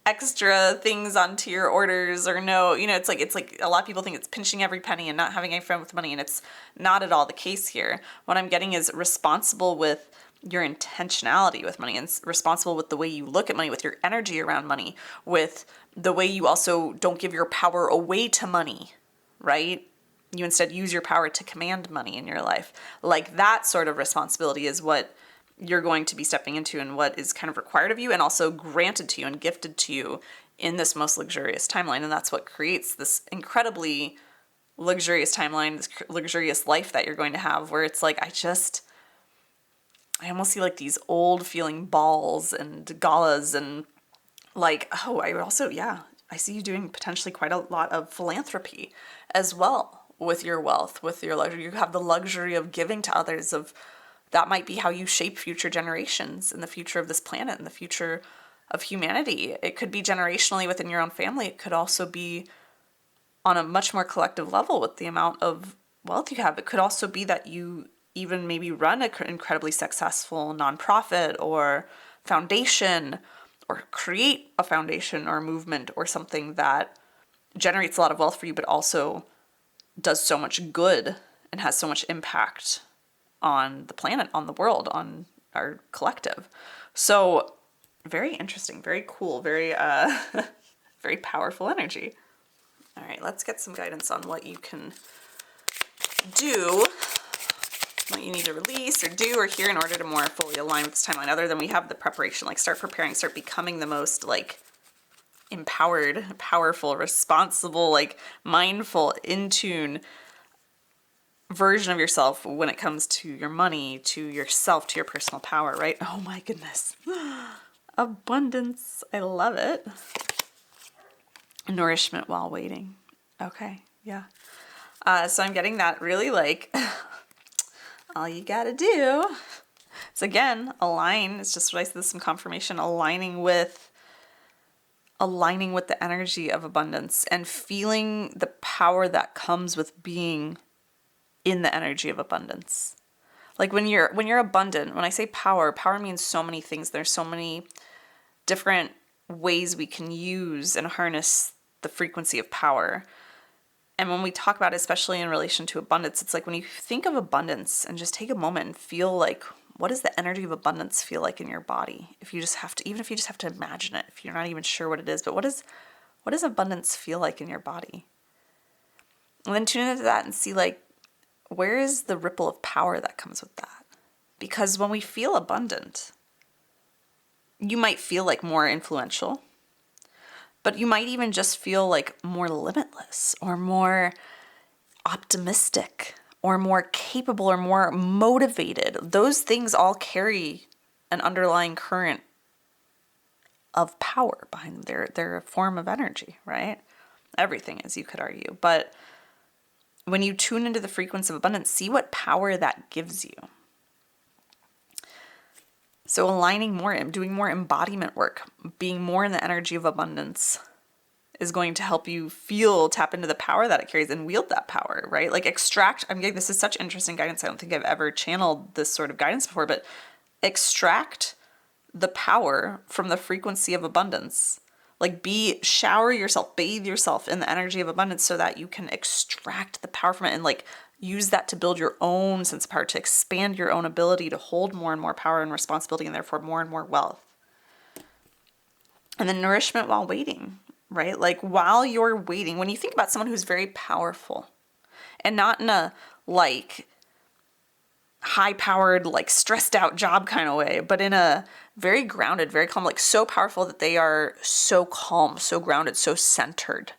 extra things onto your orders, or no, it's like a lot of people think it's pinching every penny and not having any fun with money, and it's not at all the case here. What I'm getting is responsible with your intentionality with money, and responsible with the way you look at money, with your energy around money, with the way you also don't give your power away to money, right? You instead use your power to command money in your life. Like that sort of responsibility is what you're going to be stepping into and what is kind of required of you and also granted to you and gifted to you in this most luxurious timeline. And that's what creates this incredibly luxurious timeline, this luxurious life that you're going to have, where it's like, I almost see like these old feeling balls and galas and like, oh, I would also, yeah, I see you doing potentially quite a lot of philanthropy as well with your wealth, with your luxury. You have the luxury of giving to others, of that might be how you shape future generations and the future of this planet and the future of humanity. It could be generationally within your own family. It could also be on a much more collective level with the amount of wealth you have. It could also be that you even maybe run an incredibly successful nonprofit or foundation, or create a foundation or a movement or something that generates a lot of wealth for you, but also does so much good and has so much impact on the planet, on the world, on our collective. So very interesting, very cool, very very powerful energy. All right, let's get some guidance on what you can do, what you need to release or do or hear in order to more fully align with this timeline, other than we have the preparation, like start preparing, start becoming the most like empowered, powerful, responsible, like mindful, in tune version of yourself when it comes to your money, to yourself, to your personal power, right? Oh my goodness. Abundance. I love it. Nourishment while waiting. Okay. Yeah. So I'm getting that really like all you gotta do is, again, align. It's just what I said, some confirmation, aligning with the energy of abundance and feeling the power that comes with being in the energy of abundance. Like when you're abundant, when I say power means so many things. There's so many different ways we can use and harness the frequency of power. And when we talk about it, especially in relation to abundance, it's like when you think of abundance and just take a moment and feel like, what does the energy of abundance feel like in your body? If you just have to, even if you just have to imagine it, if you're not even sure what it is, but what does abundance feel like in your body? And then tune into that and see like, where is the ripple of power that comes with that? Because when we feel abundant, you might feel like more influential, but you might even just feel like more limitless or more optimistic or more capable or more motivated. Those things all carry an underlying current of power behind them. They're a form of energy, right? Everything is, you could argue. But when you tune into the frequency of abundance, see what power that gives you. So aligning more, doing more embodiment work, being more in the energy of abundance is going to help you tap into the power that it carries and wield that power, right? Like I'm getting, this is such interesting guidance. I don't think I've ever channeled this sort of guidance before, but extract the power from the frequency of abundance. Like shower yourself, bathe yourself in the energy of abundance so that you can extract the power from it and like use that to build your own sense of power, to expand your own ability to hold more and more power and responsibility and therefore more and more wealth. And then nourishment while waiting, right? Like while you're waiting, when you think about someone who's very powerful and not in a like high-powered, like stressed out job kind of way, but in a very grounded, very calm, like so powerful that they are so calm, so grounded, so centered.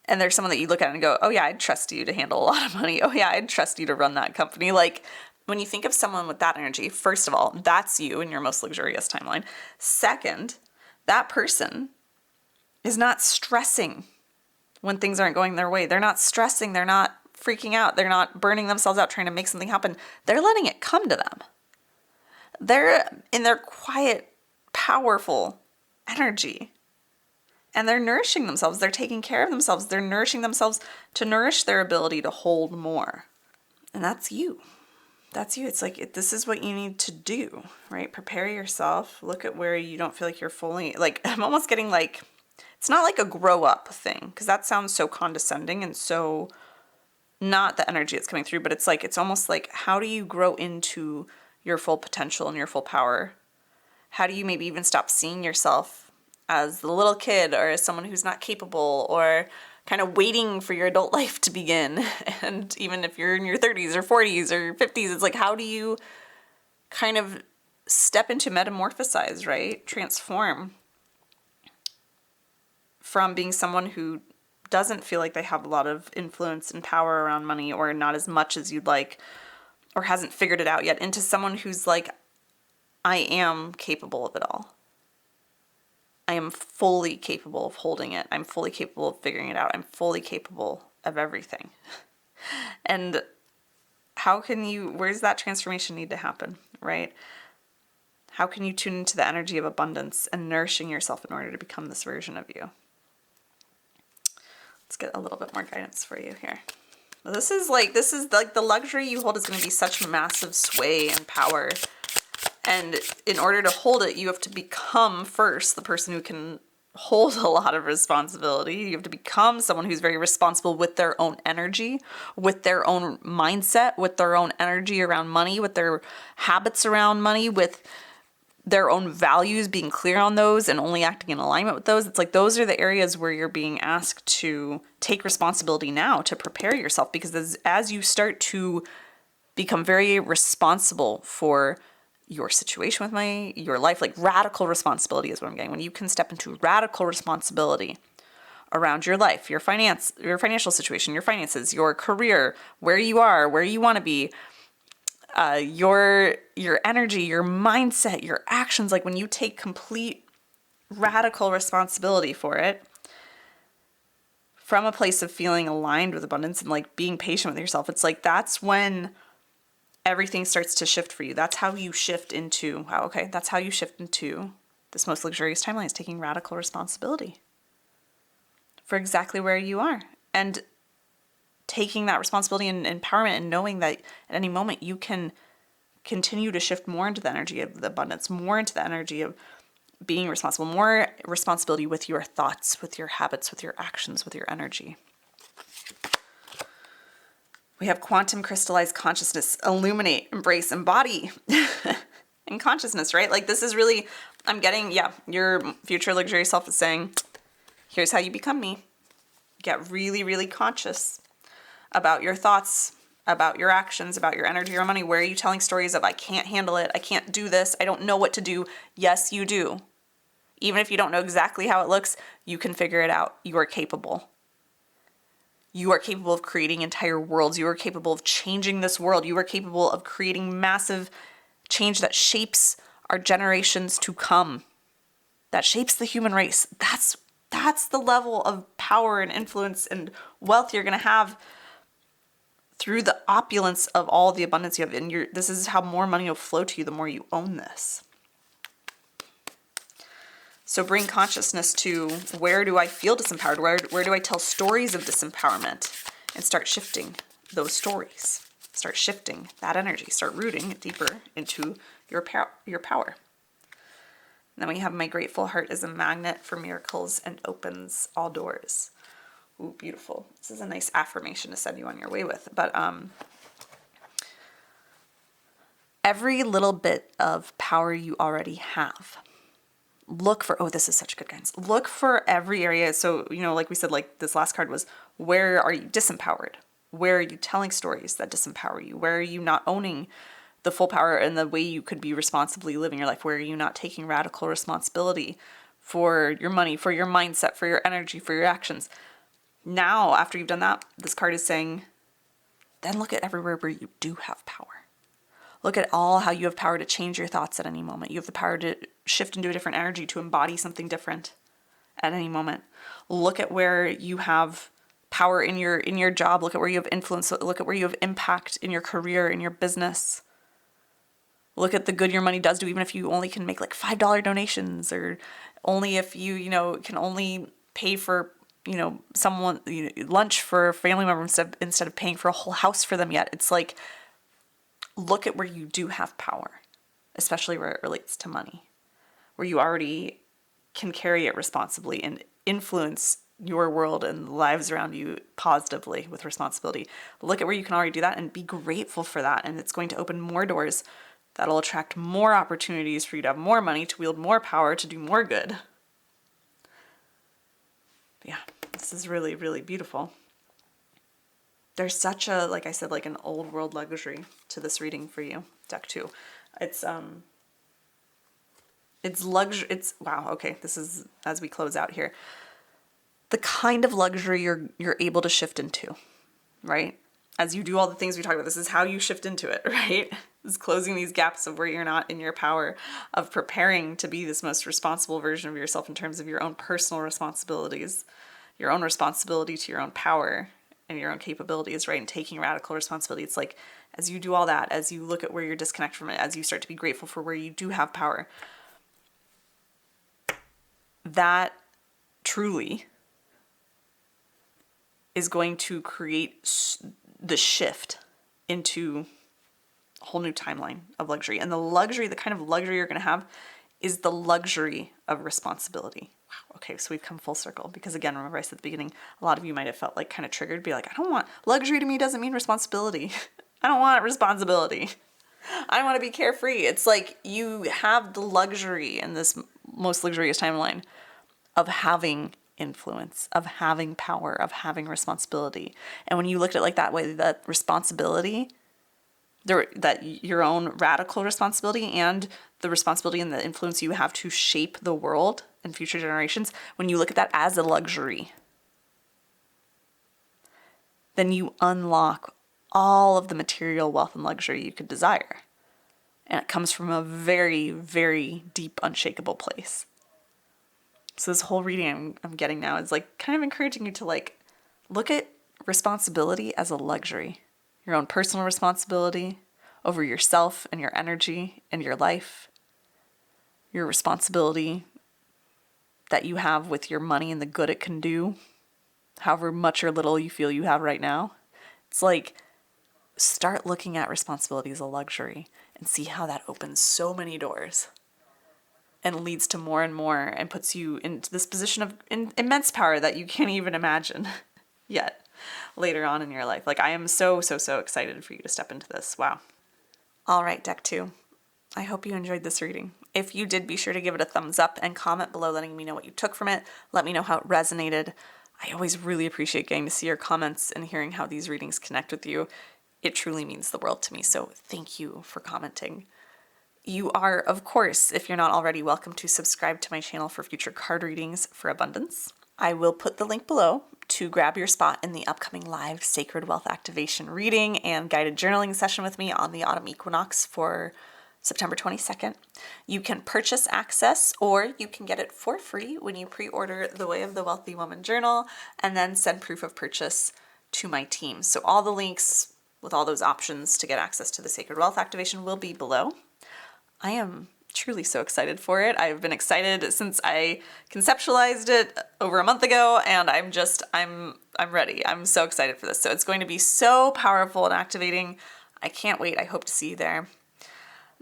And there's someone that you look at and go, oh yeah, I'd trust you to handle a lot of money. Oh yeah, I'd trust you to run that company. Like when you think of someone with that energy, first of all, that's you in your most luxurious timeline. Second, that person is not stressing when things aren't going their way. They're not stressing. They're not freaking out. They're not burning themselves out trying to make something happen. They're letting it come to them. They're in their quiet, powerful energy. And they're nourishing themselves. They're taking care of themselves. They're nourishing themselves to nourish their ability to hold more. And that's you. That's you. It's like, this is what you need to do, right? Prepare yourself. Look at where you don't feel like you're fully, like, I'm almost getting like, it's not like a grow up thing, because that sounds so condescending and so not the energy that's coming through, but it's like, it's almost like, how do you grow into your full potential and your full power? How do you maybe even stop seeing yourself as the little kid or as someone who's not capable or kind of waiting for your adult life to begin? And even if you're in your 30s or 40s or 50s, it's like, how do you kind of step into metamorphosize, right? Transform from being someone who doesn't feel like they have a lot of influence and power around money, or not as much as you'd like, or hasn't figured it out yet, into someone who's like, I am capable of it all. I am fully capable of holding it. I'm fully capable of figuring it out. I'm fully capable of everything. And where's that transformation need to happen, right? How can you tune into the energy of abundance and nourishing yourself in order to become this version of you? Let's get a little bit more guidance for you here. This is like the luxury you hold is going to be such massive sway and power. And in order to hold it, you have to become first the person who can hold a lot of responsibility. You have to become someone who's very responsible with their own energy, with their own mindset, with their own energy around money, with their habits around money, with their own values, being clear on those and only acting in alignment with those. It's like those are the areas where you're being asked to take responsibility now to prepare yourself, because as you start to become very responsible for your situation with money, your life, like radical responsibility is what I'm getting. When you can step into radical responsibility around your life, your financial situation, your finances, your career, where you are, where you want to be, your energy, your mindset, your actions, like when you take complete radical responsibility for it from a place of feeling aligned with abundance and like being patient with yourself, it's like that's when everything starts to shift for you. That's how you shift into, that's how you shift into this most luxurious timeline, is taking radical responsibility for exactly where you are. And taking that responsibility and empowerment and knowing that at any moment you can continue to shift more into the energy of the abundance, more into the energy of being responsible, more responsibility with your thoughts, with your habits, with your actions, with your energy. We have quantum crystallized consciousness, illuminate, embrace, embody, and consciousness, right? Like this is really, I'm getting, your future luxurious self is saying, here's how you become me. Get really, really conscious about your thoughts, about your actions, about your energy or money. Where are you telling stories of, I can't handle it, I can't do this, I don't know what to do? Yes, you do. Even if you don't know exactly how it looks, you can figure it out. You are capable. You are capable of creating entire worlds. You are capable of changing this world. You are capable of creating massive change that shapes our generations to come, that shapes the human race. That's the level of power and influence and wealth you're going to have through the opulence of all the abundance you have. And this is how more money will flow to you the more you own this. So bring consciousness to, where do I feel disempowered? Where do I tell stories of disempowerment? And start shifting those stories. Start shifting that energy. Start rooting deeper into your power. And then we have, my grateful heart is a magnet for miracles and opens all doors. Ooh, beautiful. This is a nice affirmation to send you on your way with. But every little bit of power you already have, look for, this is such good guidance. Look for every area. So, like we said, like this last card was, where are you disempowered? Where are you telling stories that disempower you? Where are you not owning the full power and the way you could be responsibly living your life? Where are you not taking radical responsibility for your money, for your mindset, for your energy, for your actions? Now, after you've done that, this card is saying, then look at everywhere where you do have power. Look at how you have power to change your thoughts at any moment. You have the power to shift into a different energy, to embody something different at any moment. Look at where you have power in your job. Look at where you have influence. Look at where you have impact in your career, in your business. Look at the good your money does do, even if you only can make like $5 donations, or only if you can only pay for someone lunch for a family member instead of paying for a whole house for them yet. It's like, look at where you do have power, especially where it relates to money, where you already can carry it responsibly and influence your world and the lives around you positively with responsibility. Look at where you can already do that and be grateful for that. And it's going to open more doors that'll attract more opportunities for you to have more money, to wield more power, to do more good. Yeah, this is really, really beautiful. There's such a, like I said, like an old world luxury to this reading for you, deck 2. It's luxury. It's, wow. Okay. This is, as we close out here, the kind of luxury you're able to shift into, right? as you do all the things we talked about, this is how you shift into it, right? Is closing these gaps of where you're not in your power, of preparing to be this most responsible version of yourself in terms of your own personal responsibilities, your own responsibility to your own power and your own capabilities, right? And taking radical responsibility. It's like, as you do all that, as you look at where you're disconnected from it, as you start to be grateful for where you do have power, that truly is going to create the shift into a whole new timeline of luxury. And the luxury, the kind of luxury you're going to have is the luxury of responsibility. Wow. Okay, so we've come full circle because, again, remember I said at the beginning, a lot of you might have felt like kind of triggered, be like, I don't want, luxury to me doesn't mean responsibility. I don't want responsibility. I want to be carefree. It's like you have the luxury in this most luxurious timeline of having influence, of having power, of having responsibility. And when you looked at it like that way, that responsibility, that your own radical responsibility and the responsibility and the influence you have to shape the world and future generations, when you look at that as a luxury, then you unlock all of the material wealth and luxury you could desire. And it comes from a very, very deep, unshakable place. So this whole reading I'm getting now is like kind of encouraging you to like look at responsibility as a luxury. Your own personal responsibility over yourself and your energy and your life. Your responsibility that you have with your money and the good it can do, however much or little you feel you have right now. It's like, start looking at responsibility as a luxury and see how that opens so many doors and leads to more and more and puts you into this position of immense power that you can't even imagine yet later on in your life. Like, I am so excited for you to step into this. Wow. All right, deck 2. I hope you enjoyed this reading. If you did, be sure to give it a thumbs up and comment below letting me know what you took from it. Let me know how it resonated. I always really appreciate getting to see your comments and hearing how these readings connect with you. It truly means the world to me, so thank you for commenting. You are, of course, if you're not already, welcome to subscribe to my channel for future card readings for abundance. I will put the link below to grab your spot in the upcoming live Sacred Wealth Activation reading and guided journaling session with me on the autumn equinox for September 22nd. You can purchase access or you can get it for free when you pre-order the Way of the Wealthy Woman journal and then send proof of purchase to my team. So all the links with all those options to get access to the Sacred Wealth Activation will be below. I am truly so excited for it. I've been excited since I conceptualized it over a month ago, and I'm ready. I'm so excited for this. So it's going to be so powerful and activating. I can't wait. I hope to see you there.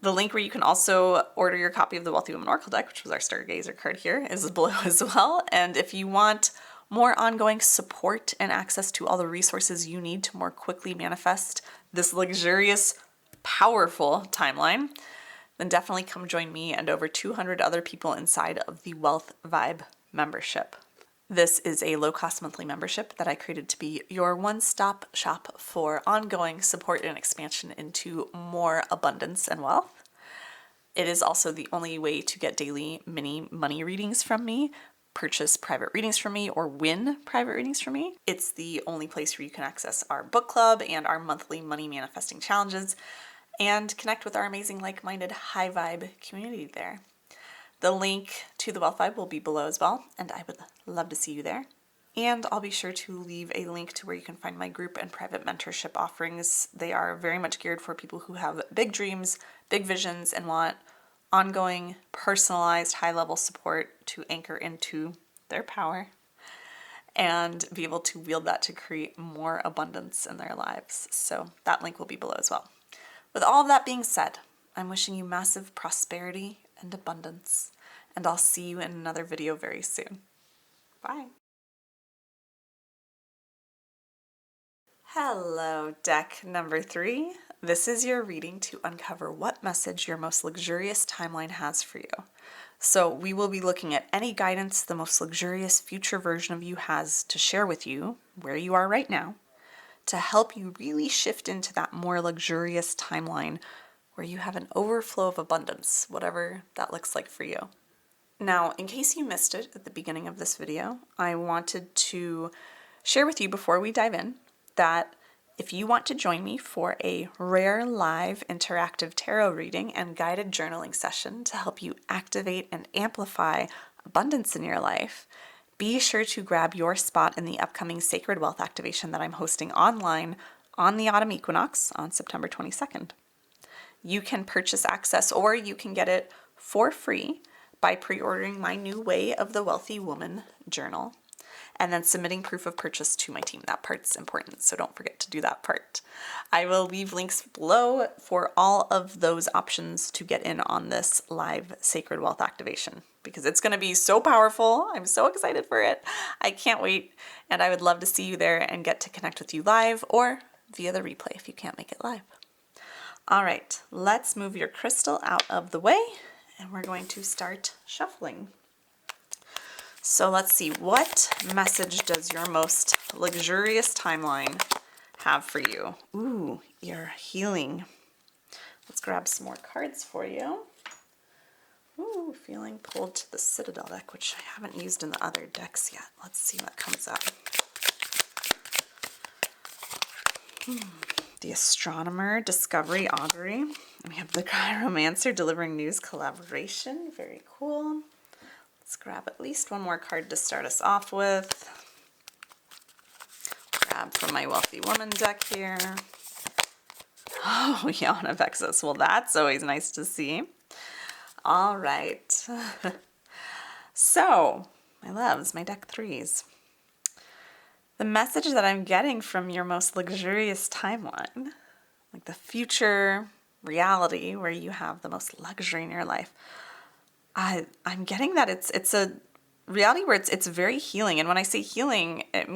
The link where you can also order your copy of the Wealthy Woman Oracle deck, which was our Stargazer card here, is below as well. And if you want more ongoing support and access to all the resources you need to more quickly manifest this luxurious, powerful timeline, then definitely come join me and over 200 other people inside of the Wealth Vibe membership. This is a low-cost monthly membership that I created to be your one-stop shop for ongoing support and expansion into more abundance and wealth. It is also the only way to get daily mini money readings from me, purchase private readings from me, or win private readings from me. It's the only place where you can access our book club and our monthly money manifesting challenges and connect with our amazing like-minded high vibe community there. The link to the Wealth Vibe will be below as well, and I would love to see you there. And I'll be sure to leave a link to where you can find my group and private mentorship offerings. They are very much geared for people who have big dreams, big visions, and want ongoing, personalized, high-level support to anchor into their power and be able to wield that to create more abundance in their lives. So that link will be below as well. With all of that being said, I'm wishing you massive prosperity and abundance, and I'll see you in another video very soon. Bye. Hello, deck number 3. This is your reading to uncover what message your most luxurious timeline has for you. So we will be looking at any guidance the most luxurious future version of you has to share with you where you are right now to help you really shift into that more luxurious timeline where you have an overflow of abundance, whatever that looks like for you. Now, in case you missed it at the beginning of this video, I wanted to share with you before we dive in that If you want to join me for a rare live interactive tarot reading and guided journaling session to help you activate and amplify abundance in your life, be sure to grab your spot in the upcoming Sacred Wealth activation that I'm hosting online on the autumn equinox on September 22nd. You can purchase access or you can get it for free by pre-ordering my new Way of the Wealthy Woman journal and then submitting proof of purchase to my team. That part's important, so don't forget to do that part. I will leave links below for all of those options to get in on this live Sacred Wealth activation because it's going to be so powerful. I'm so excited for it. I can't wait, and I would love to see you there and get to connect with you live or via the replay if you can't make it live. All right, let's move your crystal out of the way, and we're going to start shuffling. So let's see, what message does your most luxurious timeline have for you? Ooh, you're healing. Let's grab some more cards for you. Ooh, feeling pulled to the Citadel deck, which I haven't used in the other decks yet. Let's see what comes up. The Astronomer, Discovery, Augury. And we have the Chiromancer, Delivering News, Collaboration. Very cool. Let's grab at least one more card to start us off with. Grab from my Wealthy Woman deck here. Oh, Yawn of Excess. Well, that's always nice to see. All right. So, my loves, my deck threes. The message that I'm getting from your most luxurious timeline, like the future reality where you have the most luxury in your life, I'm getting that it's a reality where it's very healing. And when I say healing, it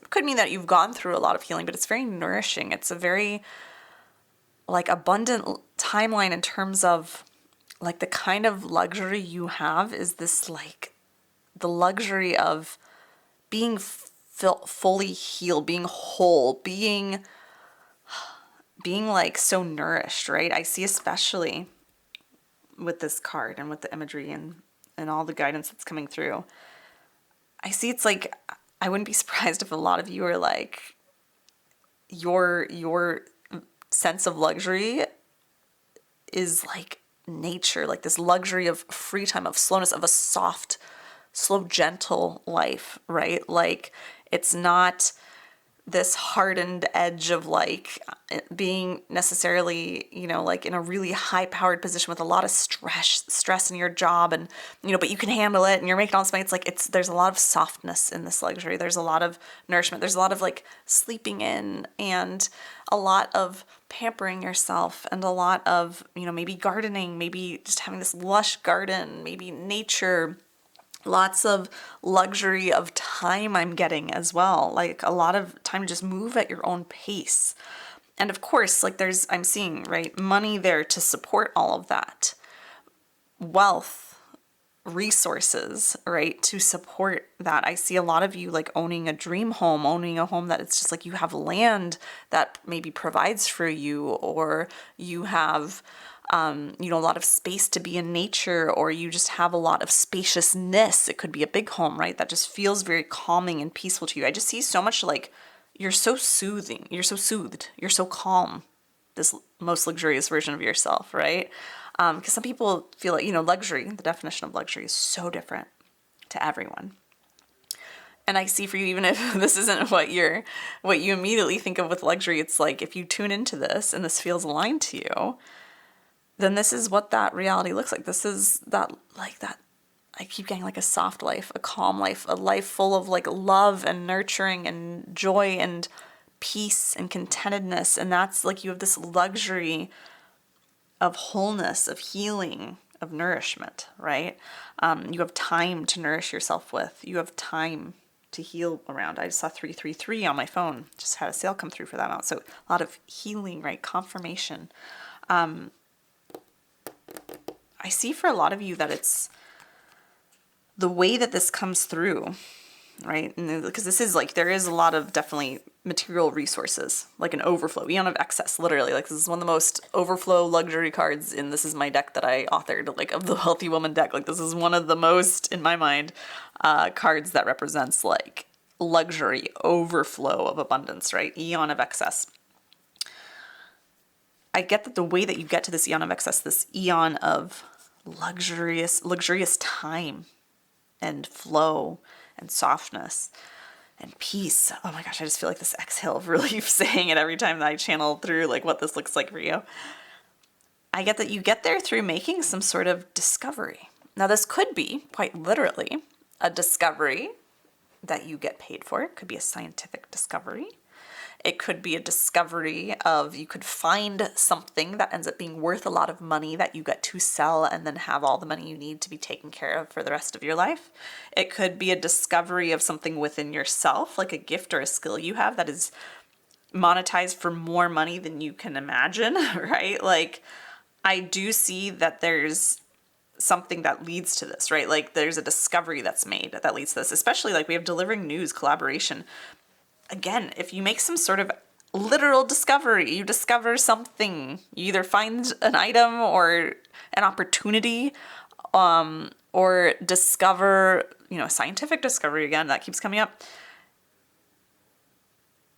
could mean that you've gone through a lot of healing, but it's very nourishing. It's a very like abundant timeline in terms of like the kind of luxury you have is this like the luxury of being fully healed, being whole, being like so nourished, right? I see especially with this card and with the imagery and all the guidance that's coming through. I see it's like, I wouldn't be surprised if a lot of you are like, your sense of luxury is like nature, like this luxury of free time, of slowness, of a soft, slow, gentle life, right? Like it's not this hardened edge of like being necessarily, like in a really high powered position with a lot of stress in your job and, but you can handle it and you're making all this money. It's like, there's a lot of softness in this luxury. There's a lot of nourishment. There's a lot of like sleeping in and a lot of pampering yourself and a lot of, maybe gardening, maybe just having this lush garden, maybe nature. Lots of luxury of time I'm getting as well. Like a lot of time to just move at your own pace. And of course, like I'm seeing, right, money there to support all of that. Wealth, resources, right, to support that. I see a lot of you like owning a dream home, owning a home that it's just like you have land that maybe provides for you, or you have a lot of space to be in nature, or you just have a lot of spaciousness. It could be a big home, right? That just feels very calming and peaceful to you. I just see so much like you're so soothing, you're so soothed, you're so calm, this most luxurious version of yourself, right? Because some people feel like, luxury, the definition of luxury is so different to everyone. And I see for you, even if this isn't what you immediately think of with luxury, it's like if you tune into this and this feels aligned to you, then this is what that reality looks like. This is that I keep getting like a soft life, a calm life, a life full of like love and nurturing and joy and peace and contentedness. And that's like you have this luxury of wholeness, of healing, of nourishment, right? You have time to nourish yourself with. You have time to heal around. I just saw 333 on my phone. Just had a sale come through for that amount. So a lot of healing, right? Confirmation. I see for a lot of you that it's the way that this comes through, right? Because this is like, there is a lot of definitely material resources, like an overflow, eon of excess, literally. Like this is one of the most overflow luxury cards in This Is My deck that I authored, like of the Wealthy Woman deck. Like this is one of the most, in my mind, cards that represents like luxury, overflow of abundance, right? Eon of excess. I get that the way that you get to this eon of excess, this eon of luxurious time and flow and softness and peace. Oh my gosh, I just feel like this exhale of relief saying it every time that I channel through like what this looks like for you. I get that you get there through making some sort of discovery. Now this could be quite literally a discovery that you get paid for. It could be a scientific discovery. It could be a discovery of you could find something that ends up being worth a lot of money that you get to sell and then have all the money you need to be taken care of for the rest of your life. It could be a discovery of something within yourself, like a gift or a skill you have that is monetized for more money than you can imagine, right? Like I do see that there's something that leads to this, right? Like there's a discovery that's made that leads to this, especially like we have delivering news, collaboration. Again, if you make some sort of literal discovery, you discover something, you either find an item or an opportunity, or discover, a scientific discovery, again, that keeps coming up,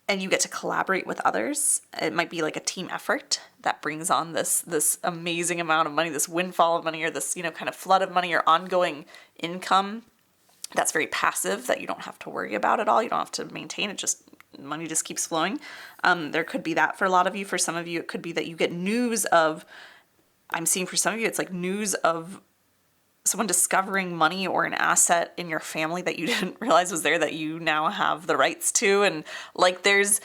and you get to collaborate with others. It might be like a team effort that brings on this amazing amount of money, this windfall of money, or this, kind of flood of money or ongoing income that's very passive that you don't have to worry about at all. You don't have to maintain it. Money just keeps flowing. There could be that for a lot of you. For some of you, it could be that you get news of, I'm seeing for some of you, it's like news of someone discovering money or an asset in your family that you didn't realize was there that you now have the rights to. And like there's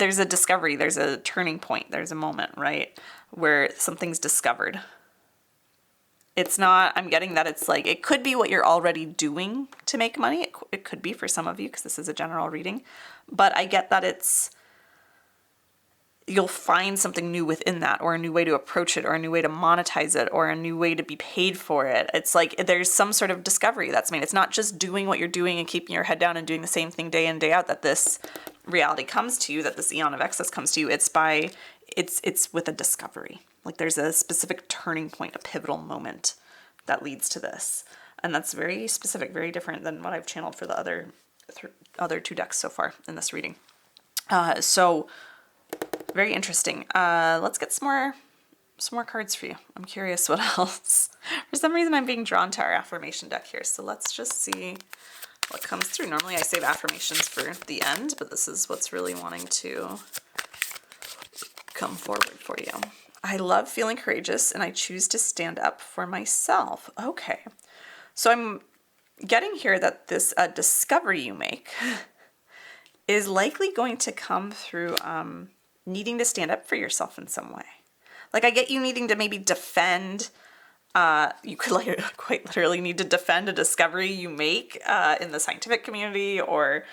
a discovery, there's a turning point, there's a moment, right, where something's discovered. It's not, I'm getting that it's like, it could be what you're already doing to make money. It could be for some of you, because this is a general reading. But I get that you'll find something new within that, or a new way to approach it, or a new way to monetize it, or a new way to be paid for it. It's like there's some sort of discovery that's made. It's not just doing what you're doing and keeping your head down and doing the same thing day in, day out that this reality comes to you, that this eon of excess comes to you. It's with a discovery. Like there's a specific turning point, a pivotal moment that leads to this. And that's very specific, very different than what I've channeled for the other two decks so far in this reading. So very interesting. Let's get some more cards for you. I'm curious what else. For some reason I'm being drawn to our affirmation deck here. So let's just see what comes through. Normally I save affirmations for the end, but this is what's really wanting to come forward for you. I love feeling courageous and I choose to stand up for myself. Okay. So I'm getting here that this discovery you make is likely going to come through needing to stand up for yourself in some way. Like I get you needing to maybe defend, you could like quite literally need to defend a discovery you make in the scientific community, or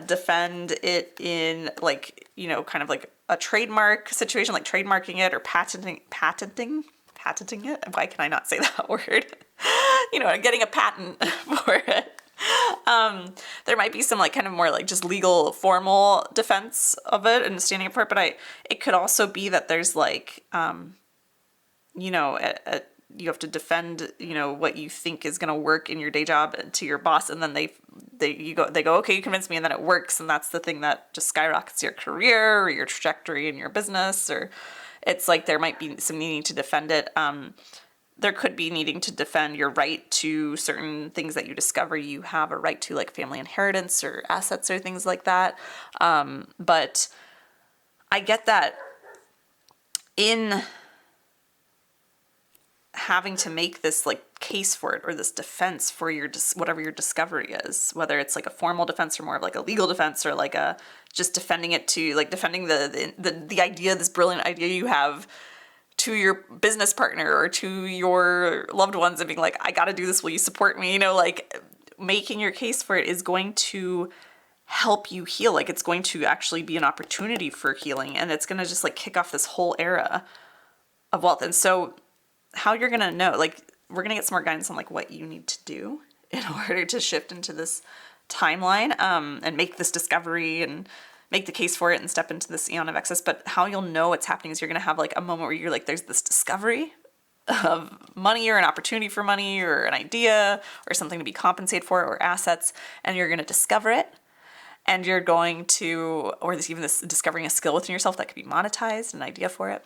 defend it in like, kind of like a trademark situation, like trademarking it or patenting it. Why can I not say that word? Getting a patent for it. There might be some like kind of more like just legal formal defense of it and standing up for it, but it could also be that there's like, you have to defend, what you think is going to work in your day job to your boss, and then they go, okay, you convinced me, and then it works, and that's the thing that just skyrockets your career or your trajectory in your business, or it's like there might be some needing to defend it. There could be needing to defend your right to certain things that you discover you have a right to, like family inheritance or assets or things like that. But I get that in having to make this like case for it, or this defense for your whatever your discovery is, whether it's like a formal defense or more of like a legal defense, or like a just defending it to like defending the idea, this brilliant idea you have to your business partner or to your loved ones, and being like, I got to do this, will you support me? Like making your case for it is going to help you heal. Like it's going to actually be an opportunity for healing, and it's going to just like kick off this whole era of wealth. And so how you're going to know, like we're going to get some more guidance on like what you need to do in order to shift into this timeline, and make this discovery and make the case for it and step into this eon of excess. But how you'll know what's happening is you're going to have like a moment where you're like, there's this discovery of money or an opportunity for money or an idea or something to be compensated for or assets, and you're going to discover it. and you're going to, or this, even this discovering a skill within yourself that could be monetized, an idea for it.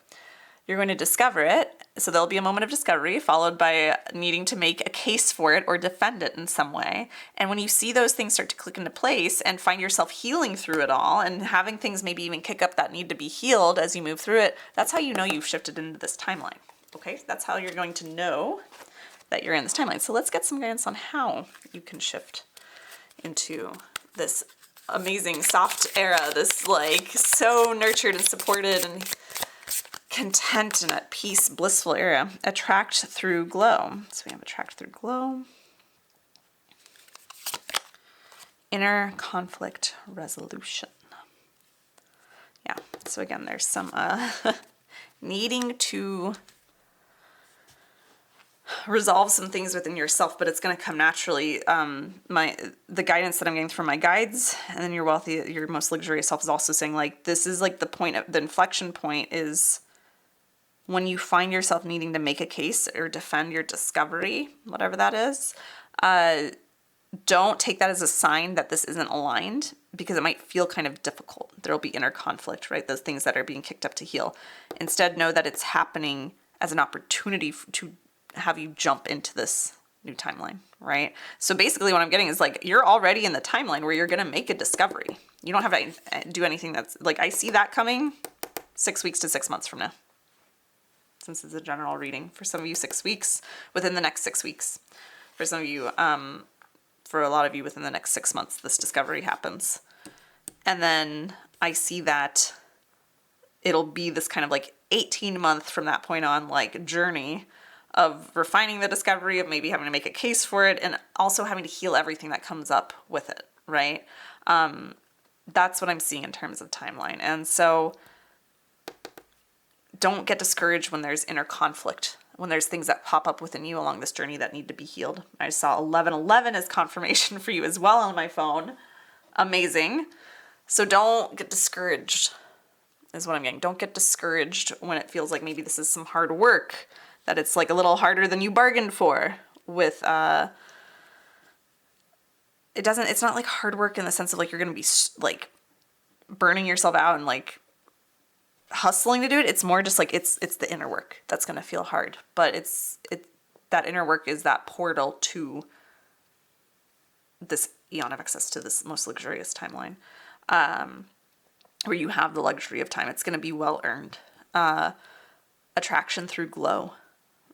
You're going to discover it. So there'll be a moment of discovery followed by needing to make a case for it or defend it in some way. And when you see those things start to click into place and find yourself healing through it all and having things maybe even kick up that need to be healed as you move through it, that's how you know you've shifted into this timeline. Okay, that's how you're going to know that you're in this timeline. So let's get some guidance on how you can shift into this amazing soft era, this like so nurtured and supported and content and at peace, blissful era. Attract through glow. So we have attract through glow. Inner conflict resolution. Yeah, so again, there's some needing to resolve some things within yourself, but it's going to come naturally. The guidance that I'm getting from my guides, and then your most luxurious self is also saying like, this is like the point of the inflection point is when you find yourself needing to make a case or defend your discovery, whatever that is. Don't take that as a sign that this isn't aligned, because it might feel kind of difficult. There'll be inner conflict, right? Those things that are being kicked up to heal. Instead, know that it's happening as an opportunity to have you jump into this new timeline, right? So basically what I'm getting is like, you're already in the timeline where you're going to make a discovery. You don't have to do anything that's like, I see that coming 6 weeks to 6 months from now. Since it's a general reading. For some of you, 6 weeks, within the next 6 weeks. For some of you, for a lot of you, within the next 6 months, this discovery happens. And then I see that it'll be this kind of like 18-month from that point on, like journey of refining the discovery, of maybe having to make a case for it, and also having to heal everything that comes up with it, right? That's what I'm seeing in terms of timeline. And so don't get discouraged when there's inner conflict, when there's things that pop up within you along this journey that need to be healed. I saw 1111 as confirmation for you as well on my phone. Amazing. So don't get discouraged, is what I'm getting. Don't get discouraged when it feels like maybe this is some hard work, that it's like a little harder than you bargained for with, it's not like hard work in the sense of like, you're going to be like burning yourself out and like hustling to do it. It's more just like, it's the inner work that's going to feel hard, but that inner work is that portal to this eon of access to this most luxurious timeline, where you have the luxury of time. It's going to be well earned. Attraction through glow,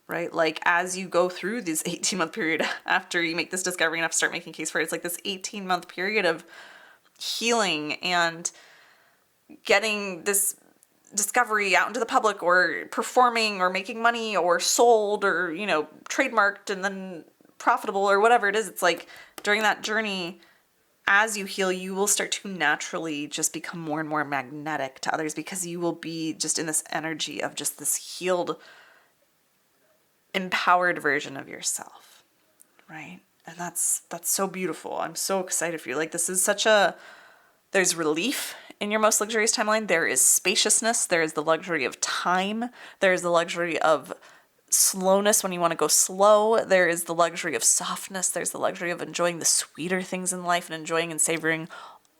right? Like as you go through this 18-month period after you make this discovery and have to start making case for it, it's like this 18-month period of healing and getting this discovery out into the public, or performing or making money or sold or, trademarked and then profitable or whatever it is. It's like during that journey, as you heal, you will start to naturally just become more and more magnetic to others, because you will be just in this energy of just this healed, empowered version of yourself, right? And that's so beautiful. I'm so excited for you. Like this is there's relief in your most luxurious timeline. There is spaciousness. There is the luxury of time. There is the luxury of slowness when you want to go slow. There is the luxury of softness. There's the luxury of enjoying the sweeter things in life and enjoying and savoring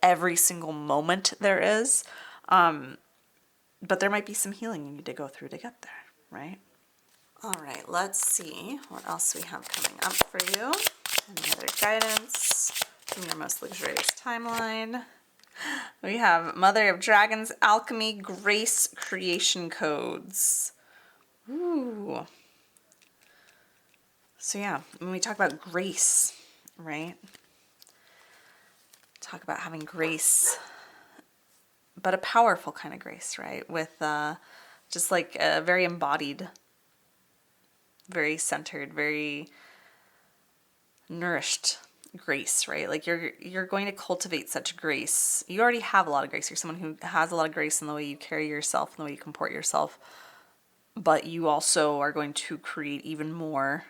every single moment there is. But there might be some healing you need to go through to get there, right? All right, let's see what else we have coming up for you. Any other guidance from your most luxurious timeline? We have Mother of Dragons, Alchemy, Grace, Creation Codes. Ooh. So yeah, when we talk about grace, right? Talk about having grace, but a powerful kind of grace, right? With just like a very embodied, very centered, very nourished grace, right? Like you're going to cultivate such grace. You already have a lot of grace. You're someone who has a lot of grace in the way you carry yourself and the way you comport yourself. But you also are going to create even more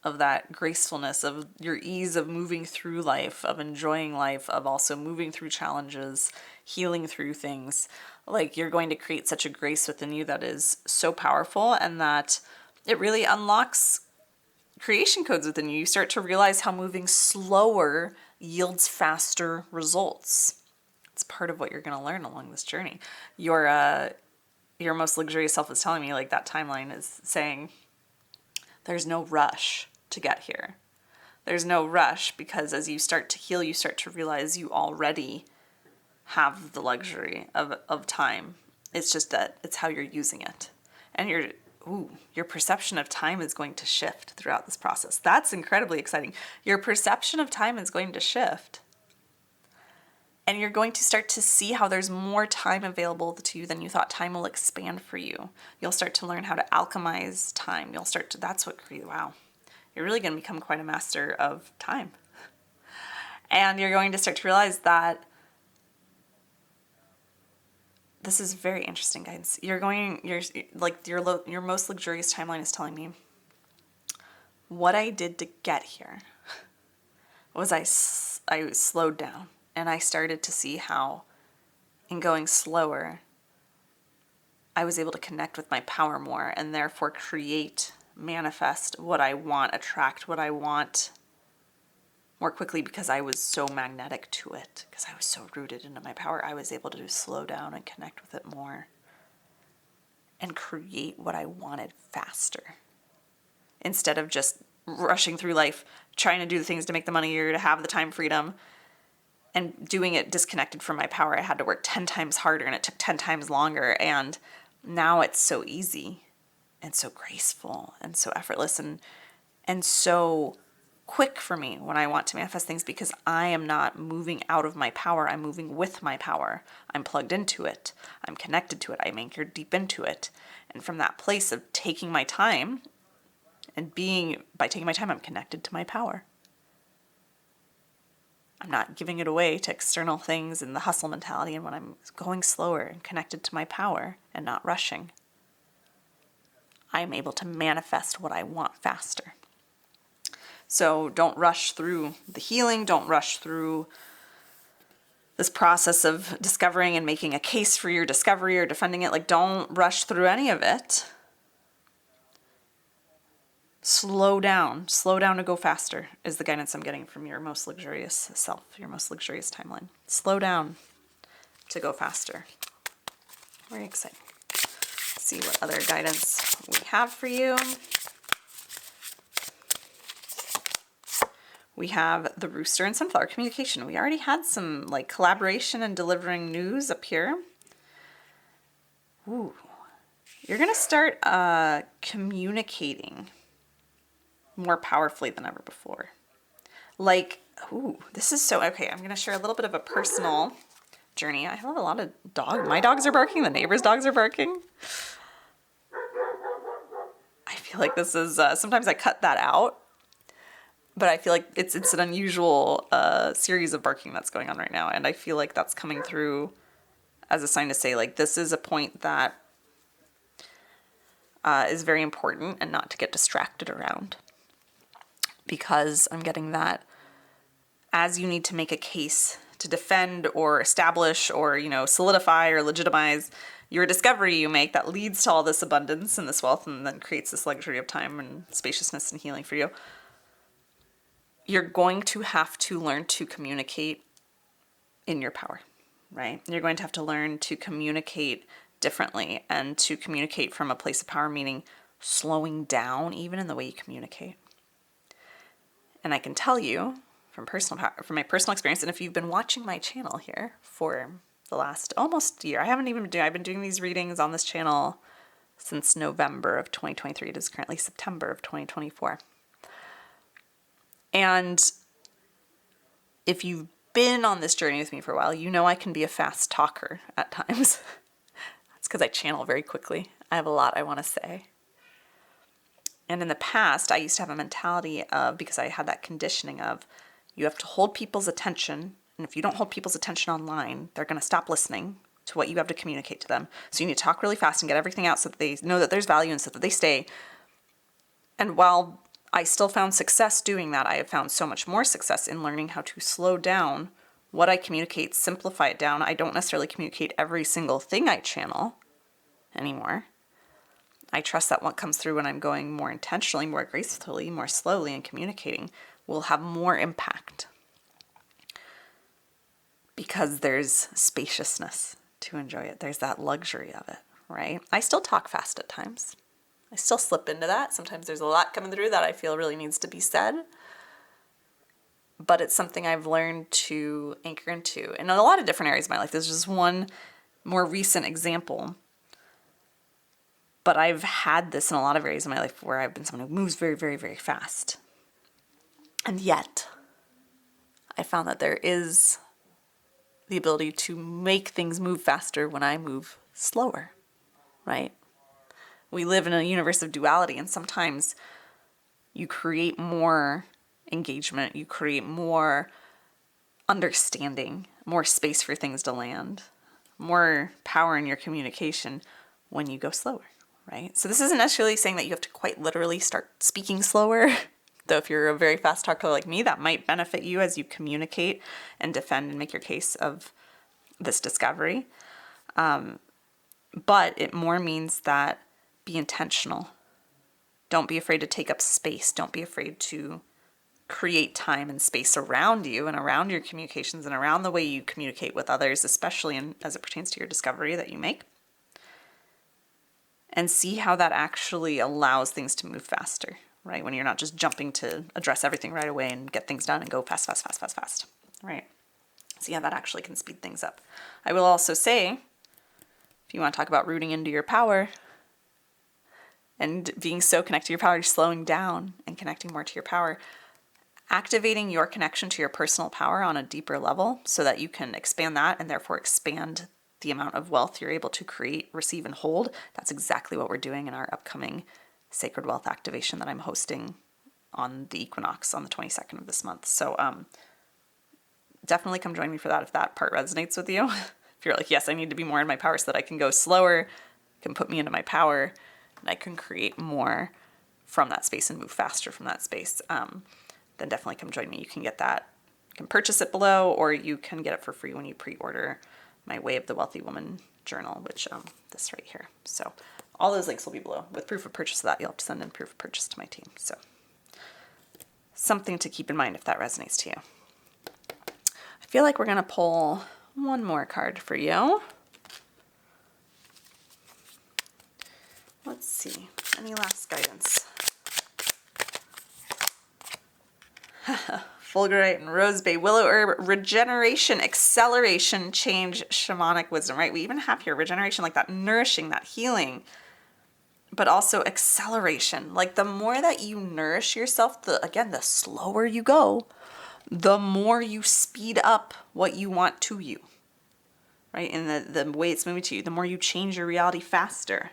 of that gracefulness, of your ease of moving through life, of enjoying life, of also moving through challenges, healing through things. Like you're going to create such a grace within you that is so powerful, and that it really unlocks creation codes within you. You start to realize how moving slower yields faster results, part of what you're going to learn along this journey. Your most luxurious self is telling me, like, that timeline is saying, there's no rush to get here. There's no rush, because as you start to heal, you start to realize you already have the luxury of time. It's just that it's how you're using it. And your perception of time is going to shift throughout this process. That's incredibly exciting. Your perception of time is going to shift. And you're going to start to see how there's more time available to you than you thought. Time will expand for you. You'll start to learn how to alchemize time. That's what creates, wow. You're really going to become quite a master of time. And you're going to start to realize that this is very interesting, guys. Your most luxurious timeline is telling me what I did to get here was I slowed down, and I started to see how in going slower, I was able to connect with my power more, and therefore create, manifest what I want, attract what I want more quickly, because I was so magnetic to it, because I was so rooted into my power. I was able to slow down and connect with it more and create what I wanted faster, instead of just rushing through life, trying to do the things to make the money or to have the time freedom, and doing it disconnected from my power. I had to work 10 times harder, and it took 10 times longer. And now it's so easy and so graceful and so effortless and so quick for me when I want to manifest things, because I am not moving out of my power. I'm moving with my power. I'm plugged into it. I'm connected to it. I'm anchored deep into it. And from that place of taking my time by taking my time, I'm connected to my power. I'm not giving it away to external things and the hustle mentality. And when I'm going slower and connected to my power and not rushing, I'm able to manifest what I want faster. So don't rush through the healing. Don't rush through this process of discovering and making a case for your discovery or defending it. Like, don't rush through any of it. Slow down to go faster is the guidance I'm getting from your most luxurious self, your most luxurious timeline. Slow down to go faster. Very exciting. Let's see what other guidance we have for you. We have the rooster and sunflower communication. We already had some like collaboration and delivering news up here. Ooh, you're going to start communicating more powerfully than ever before. Like, ooh, this is so, okay, I'm going to share a little bit of a personal journey. I have a lot of dogs. My dogs are barking. The neighbors' dogs are barking. I feel like this is, sometimes I cut that out. But I feel like it's an unusual series of barking that's going on right now. And I feel like that's coming through as a sign to say, like, this is a point that is very important, and not to get distracted around. Because I'm getting that as you need to make a case to defend or establish or, solidify or legitimize your discovery you make that leads to all this abundance and this wealth, and then creates this luxury of time and spaciousness and healing for you. You're going to have to learn to communicate in your power, right? You're going to have to learn to communicate differently, and to communicate from a place of power, meaning slowing down even in the way you communicate. And I can tell you from my personal experience, and if you've been watching my channel here for the last almost year, I've been doing these readings on this channel since November of 2023. It is currently September of 2024. And if you've been on this journey with me for a while, you know I can be a fast talker at times. That's because I channel very quickly. I have a lot I want to say. And in the past, I used to have a mentality of, because I had that conditioning of, you have to hold people's attention. And if you don't hold people's attention online, they're going to stop listening to what you have to communicate to them. So you need to talk really fast and get everything out so that they know that there's value and so that they stay. And while I still found success doing that, I have found so much more success in learning how to slow down what I communicate, simplify it down. I don't necessarily communicate every single thing I channel anymore. I trust that what comes through when I'm going more intentionally, more gracefully, more slowly and communicating will have more impact. because there's spaciousness to enjoy it. There's that luxury of it, right? I still talk fast at times. I still slip into that. Sometimes there's a lot coming through that I feel really needs to be said. But it's something I've learned to anchor into in a lot of different areas of my life. There's just one more recent example. But I've had this in a lot of areas of my life where I've been someone who moves very, very, very fast. And yet, I found that there is the ability to make things move faster when I move slower, right? We live in a universe of duality, and sometimes you create more engagement, you create more understanding, more space for things to land, more power in your communication when you go slower, right? So this isn't necessarily saying that you have to quite literally start speaking slower, though if you're a very fast talker like me, that might benefit you as you communicate and defend and make your case of this discovery. But it more means that be intentional. Don't be afraid to take up space. Don't be afraid to create time and space around you and around your communications and around the way you communicate with others, especially as it pertains to your discovery that you make. And see how that actually allows things to move faster, right? When you're not just jumping to address everything right away and get things done and go fast, fast, fast, fast, fast, right? See how that actually can speed things up. I will also say, if you want to talk about rooting into your power and being so connected to your power, you're slowing down and connecting more to your power, activating your connection to your personal power on a deeper level so that you can expand that and therefore expand the amount of wealth you're able to create, receive, and hold. That's exactly what we're doing in our upcoming Sacred Wealth activation that I'm hosting on the equinox on the 22nd of this month. So definitely come join me for that if that part resonates with you. If you're like, yes, I need to be more in my power so that I can go slower, can put me into my power, and I can create more from that space and move faster from that space, then definitely come join me. You can get that. You can purchase it below, or you can get it for free when you pre-order my Way of the Wealthy Woman journal, which this right here. So all those links will be below. With proof of purchase of that, you'll have to send in proof of purchase to my team. So something to keep in mind if that resonates to you. I feel like we're going to pull one more card for you. Let's see. Any last guidance? Fulgurite and rose bay, willow herb, regeneration, acceleration, change, shamanic wisdom, right? We even have here regeneration, like that nourishing, that healing, but also acceleration. Like the more that you nourish yourself, the slower you go, the more you speed up what you want to you, right? And the way it's moving to you, the more you change your reality faster.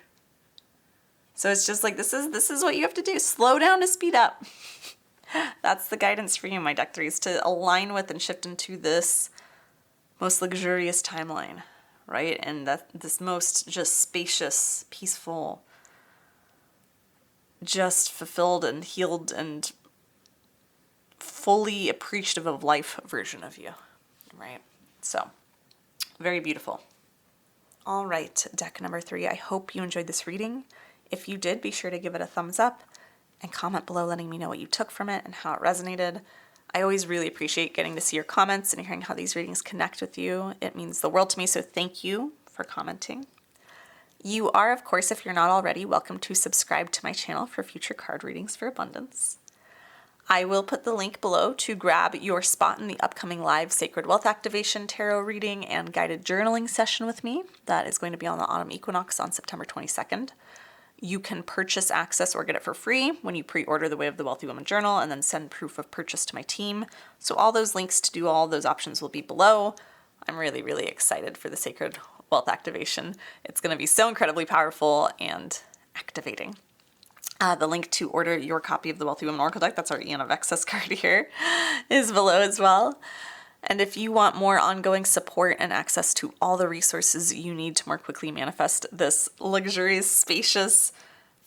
So it's just like, this is what you have to do. Slow down to speed up. That's the guidance for you, my deck 3s, to align with and shift into this most luxurious timeline, right? And this most just spacious, peaceful, just fulfilled and healed and fully appreciative of life version of you, right? So, very beautiful. All right, deck number 3. I hope you enjoyed this reading. If you did, be sure to give it a thumbs up and comment below letting me know what you took from it and how it resonated. I always really appreciate getting to see your comments and hearing how these readings connect with you. It means the world to me, so thank you for commenting. You are, of course, if you're not already, welcome to subscribe to my channel for future card readings for abundance. I will put the link below to grab your spot in the upcoming live Sacred Wealth Activation Tarot reading and guided journaling session with me. That is going to be on the autumn equinox on September 22nd. You can purchase access or get it for free when you pre-order the Way of the Wealthy Woman journal and then send proof of purchase to my team. So all those links to do all those options will be below. I'm really, really excited for the Sacred Wealth Activation. It's going to be so incredibly powerful and activating. The link to order your copy of the Wealthy Woman Oracle deck, that's our Eon of Excess card here, is below as well. And if you want more ongoing support and access to all the resources you need to more quickly manifest this luxurious, spacious,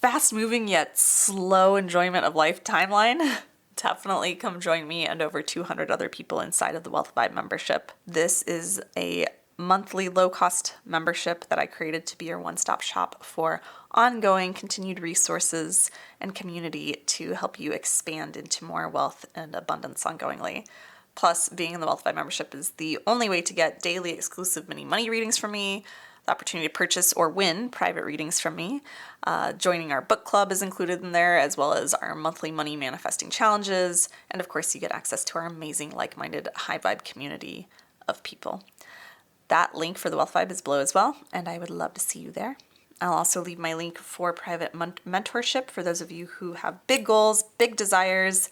fast-moving yet slow enjoyment of life timeline, definitely come join me and over 200 other people inside of the Wealth Vibe membership. This is a monthly low-cost membership that I created to be your one-stop shop for ongoing, continued resources and community to help you expand into more wealth and abundance ongoingly. Plus, being in the Wealthified membership is the only way to get daily exclusive mini money readings from me, the opportunity to purchase or win private readings from me. Joining our book club is included in there, as well as our monthly money manifesting challenges. And of course, you get access to our amazing, like-minded, high-vibe community of people. That link for the Wealthified is below as well, and I would love to see you there. I'll also leave my link for private mentorship for those of you who have big goals, big desires,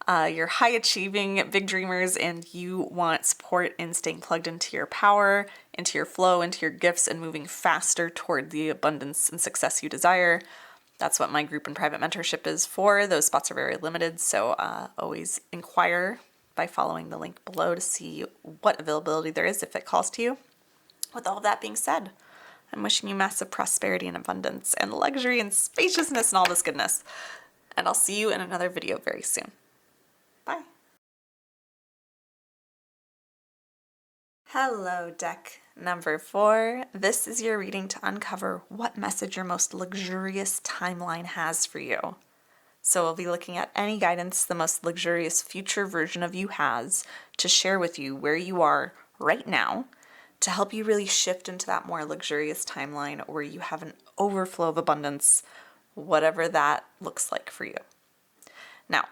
you're high achieving, big dreamers, and you want support in staying plugged into your power, into your flow, into your gifts, and moving faster toward the abundance and success you desire. That's what my group and private mentorship is for. Those spots are very limited, so always inquire by following the link below to see what availability there is if it calls to you. With all that being said, I'm wishing you massive prosperity and abundance and luxury and spaciousness and all this goodness. And I'll see you in another video very soon. Bye. Hello, deck number 4. This is your reading to uncover what message your most luxurious timeline has for you. So we'll be looking at any guidance the most luxurious future version of you has to share with you where you are right now to help you really shift into that more luxurious timeline where you have an overflow of abundance, whatever that looks like for you. Now,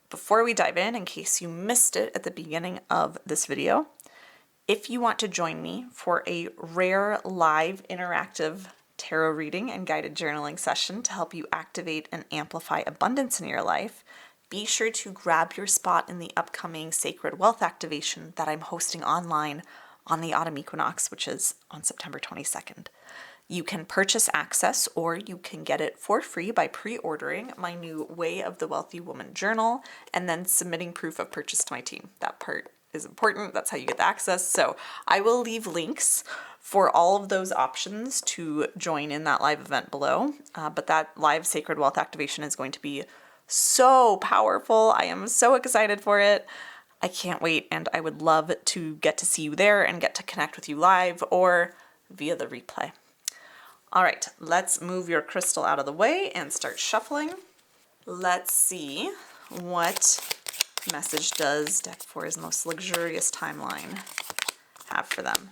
before we dive in case you missed it at the beginning of this video, if you want to join me for a rare live interactive tarot reading and guided journaling session to help you activate and amplify abundance in your life, be sure to grab your spot in the upcoming Sacred Wealth activation that I'm hosting online on the autumn equinox, which is on September 22nd. You can purchase access or you can get it for free by pre-ordering my new Way of the Wealthy Woman journal and then submitting proof of purchase to my team. That part is important. That's how you get the access. So I will leave links for all of those options to join in that live event below. But that live Sacred Wealth activation is going to be so powerful. I am so excited for it. I can't wait, and I would love to get to see you there and get to connect with you live or via the replay. All right, let's move your crystal out of the way and start shuffling. Let's see what message does deck 4's most luxurious timeline have for them.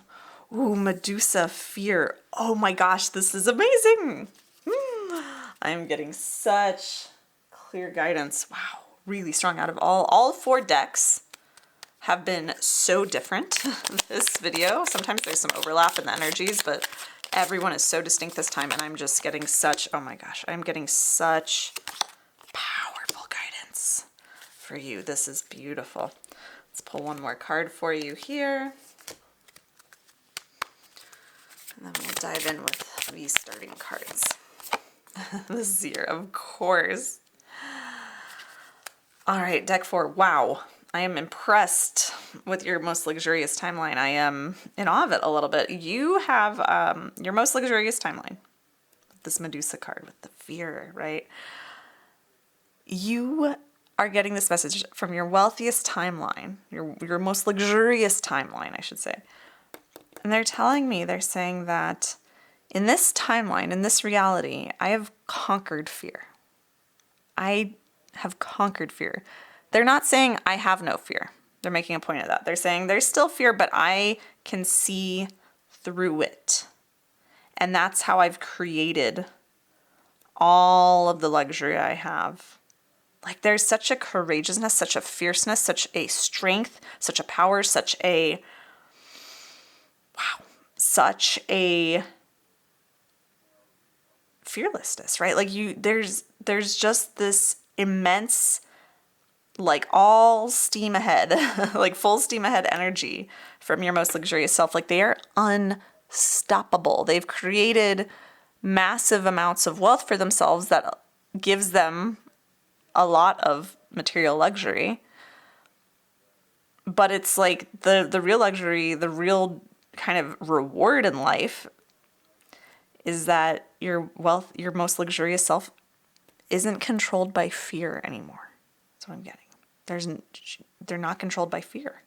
Ooh, Medusa Fear. Oh my gosh, this is amazing. I'm getting such clear guidance. Wow, really strong. Out of all 4 decks have been so different this video. Sometimes there's some overlap in the energies, but everyone is so distinct this time, and I'm just getting such, oh my gosh, I'm getting such powerful guidance for you. This is beautiful. Let's pull one more card for you here. And then we'll dive in with these starting cards. The Seer, of course. All right, deck 4. Wow. I am impressed with your most luxurious timeline. I am in awe of it a little bit. You have your most luxurious timeline. This Medusa card with the fear, right? You are getting this message from your wealthiest timeline, your most luxurious timeline, I should say. And they're saying that in this timeline, in this reality, I have conquered fear. I have conquered fear. They're not saying I have no fear. They're making a point of that. They're saying there's still fear, but I can see through it. And that's how I've created all of the luxury I have. Like, there's such a courageousness, such a fierceness, such a strength, such a power, such a fearlessness, right? Like, there's just this immense, like, all steam ahead, like full steam ahead energy from your most luxurious self. Like, they are unstoppable. They've created massive amounts of wealth for themselves that gives them a lot of material luxury. But it's like the real luxury, the real kind of reward in life is that your most luxurious self isn't controlled by fear anymore. That's what I'm getting. They're not controlled by fear.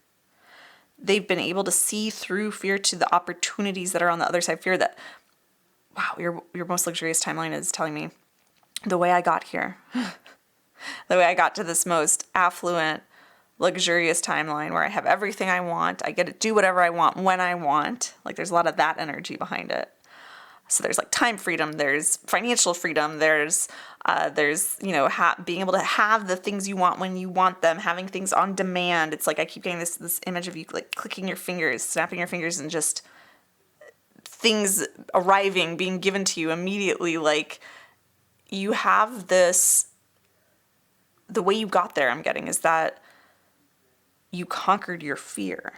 They've been able to see through fear to the opportunities that are on the other side of fear. That, wow, your most luxurious timeline is telling me the way I got here, the way I got to this most affluent, luxurious timeline where I have everything I want. I get to do whatever I want when I want. Like there's a lot of that energy behind it. So there's like time freedom, there's financial freedom, there's being able to have the things you want when you want them, having things on demand. It's like I keep getting this image of you like clicking your fingers, snapping your fingers, and just things arriving, being given to you immediately. Like you have this, the way you got there, I'm getting, is that you conquered your fear.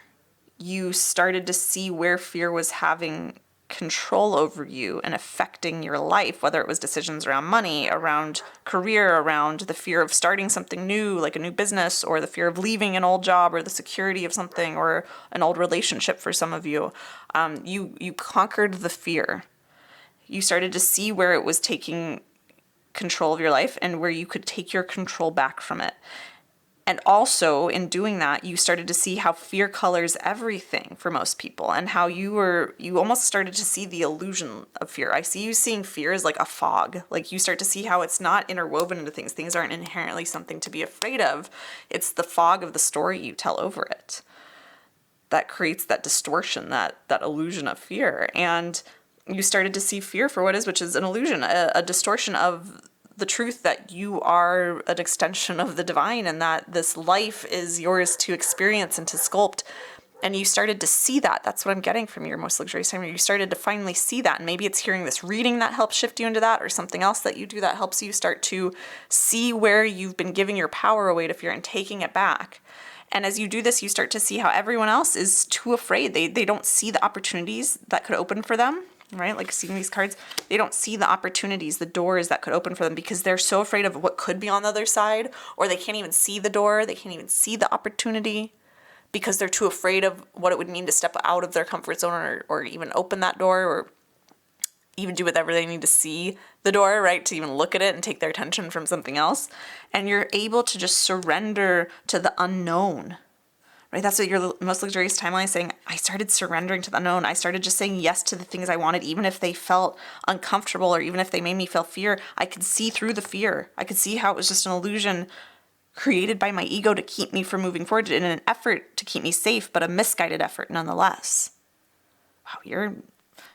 You started to see where fear was having control over you and affecting your life, whether it was decisions around money, around career, around the fear of starting something new, like a new business, or the fear of leaving an old job, or the security of something, or an old relationship for some of you. You conquered the fear. You started to see where it was taking control of your life and where you could take your control back from it. And also in doing that, you started to see how fear colors everything for most people, and how you almost started to see the illusion of fear. I see you seeing fear as like a fog. Like you start to see how it's not interwoven into things. Things aren't inherently something to be afraid of. It's the fog of the story you tell over it that creates that distortion, that illusion of fear. And you started to see fear for what it is, which is an illusion, a distortion of the truth that you are an extension of the divine, and that this life is yours to experience and to sculpt. And you started to see that. That's what I'm getting from your most luxurious time. You started to finally see that. And maybe it's hearing this reading that helps shift you into that, or something else that you do that helps you start to see where you've been giving your power away to fear and taking it back. And as you do this, you start to see how everyone else is too afraid. They don't see the opportunities that could open for them. Right? Like seeing these cards, they don't see the opportunities, the doors that could open for them, because they're so afraid of what could be on the other side, or they can't even see the door. They can't even see the opportunity because they're too afraid of what it would mean to step out of their comfort zone, or even open that door, or even do whatever they need to see the door, right? To even look at it and take their attention from something else. And you're able to just surrender to the unknown. Right? That's what your most luxurious timeline is saying. I started surrendering to the unknown. I started just saying yes to the things I wanted, even if they felt uncomfortable, or even if they made me feel fear. I could see through the fear. I could see how it was just an illusion created by my ego to keep me from moving forward, in an effort to keep me safe, but a misguided effort nonetheless. Wow,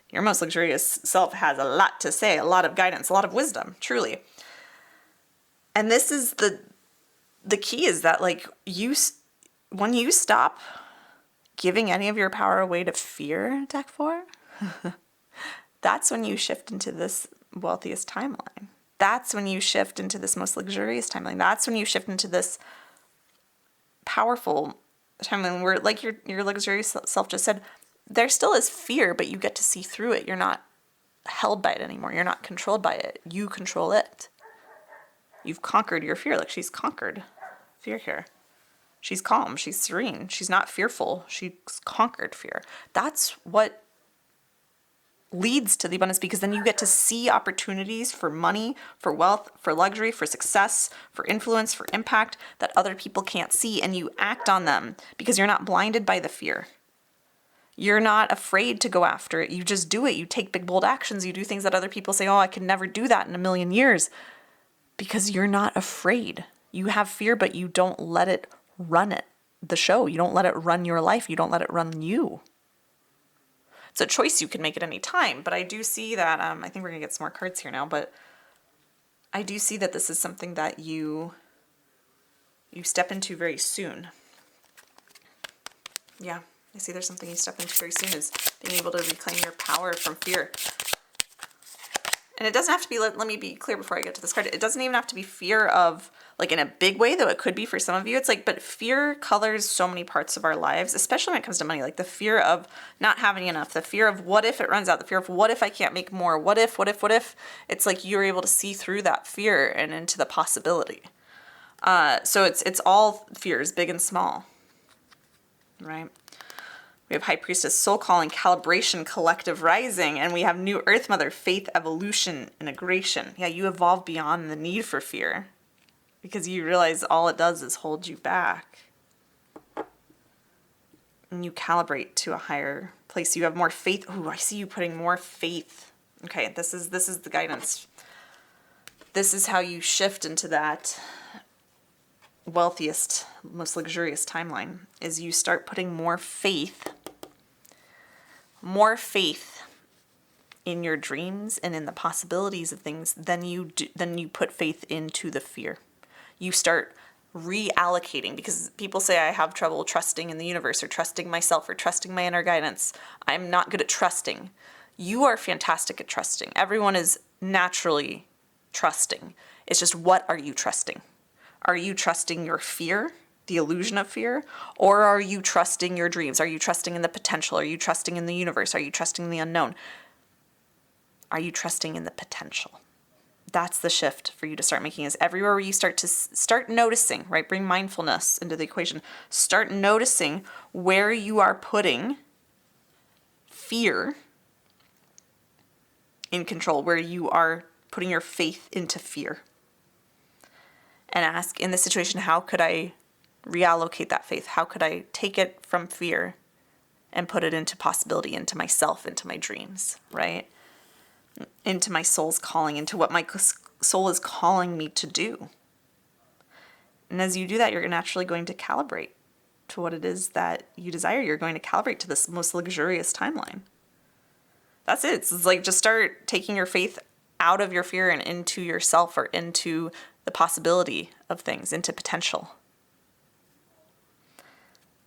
your most luxurious self has a lot to say, a lot of guidance, a lot of wisdom, truly. And this is the key, is that like when you stop giving any of your power away to fear, deck 4, that's when you shift into this wealthiest timeline. That's when you shift into this most luxurious timeline. That's when you shift into this powerful timeline where, like your luxurious self just said, there still is fear, but you get to see through it. You're not held by it anymore. You're not controlled by it. You control it. You've conquered your fear. Like she's conquered fear here. She's calm. She's serene. She's not fearful. She's conquered fear. That's what leads to the abundance, because then you get to see opportunities for money, for wealth, for luxury, for success, for influence, for impact that other people can't see, and you act on them because you're not blinded by the fear. You're not afraid to go after it. You just do it. You take big, bold actions. You do things that other people say, oh, I could never do that in a million years, because you're not afraid. You have fear, but you don't let it run the show. You don't let it run your life. You don't let it run you. It's a choice you can make at any time. But I do see that, I think we're going to get some more cards here now, but I do see that this is something that you step into very soon. Yeah, I see there's something you step into very soon, is being able to reclaim your power from fear. And it doesn't have to be, let me be clear before I get to this card, it doesn't even have to be fear of, like in a big way, though it could be for some of you. It's like, but fear colors so many parts of our lives, especially when it comes to money, like the fear of not having enough, the fear of what if it runs out, the fear of what if I can't make more, what if, it's like you're able to see through that fear and into the possibility. So it's all fears, big and small, right? We have High Priestess, Soul Calling, Calibration, Collective Rising, and we have New Earth Mother, Faith, Evolution, Integration. Yeah, you evolve beyond the need for fear because you realize all it does is hold you back. And you calibrate to a higher place. You have more faith. Ooh, I see you putting more faith. Okay, this is the guidance. This is how you shift into that wealthiest, most luxurious timeline is you start putting more faith in your dreams and in the possibilities of things than you put faith into the fear. You start reallocating, because people say I have trouble trusting in the universe or trusting myself or trusting my inner guidance. I'm not good at trusting. You are fantastic at trusting. Everyone is naturally trusting. It's just, what are you trusting? Are you trusting your fear, the illusion of fear, or are you trusting your dreams? Are you trusting in the potential? Are you trusting in the universe? Are you trusting in the unknown? Are you trusting in the potential? That's the shift for you to start making, is everywhere where you start noticing, right? Bring mindfulness into the equation. Start noticing where you are putting fear in control, where you are putting your faith into fear. And ask, in this situation, how could I reallocate that faith? How could I take it from fear and put it into possibility, into myself, into my dreams, right? Into my soul's calling, into what my soul is calling me to do. And as you do that, you're naturally going to calibrate to what it is that you desire. You're going to calibrate to this most luxurious timeline. That's it. It's like, just start taking your faith out of your fear and into yourself, or into the possibility of things, into potential.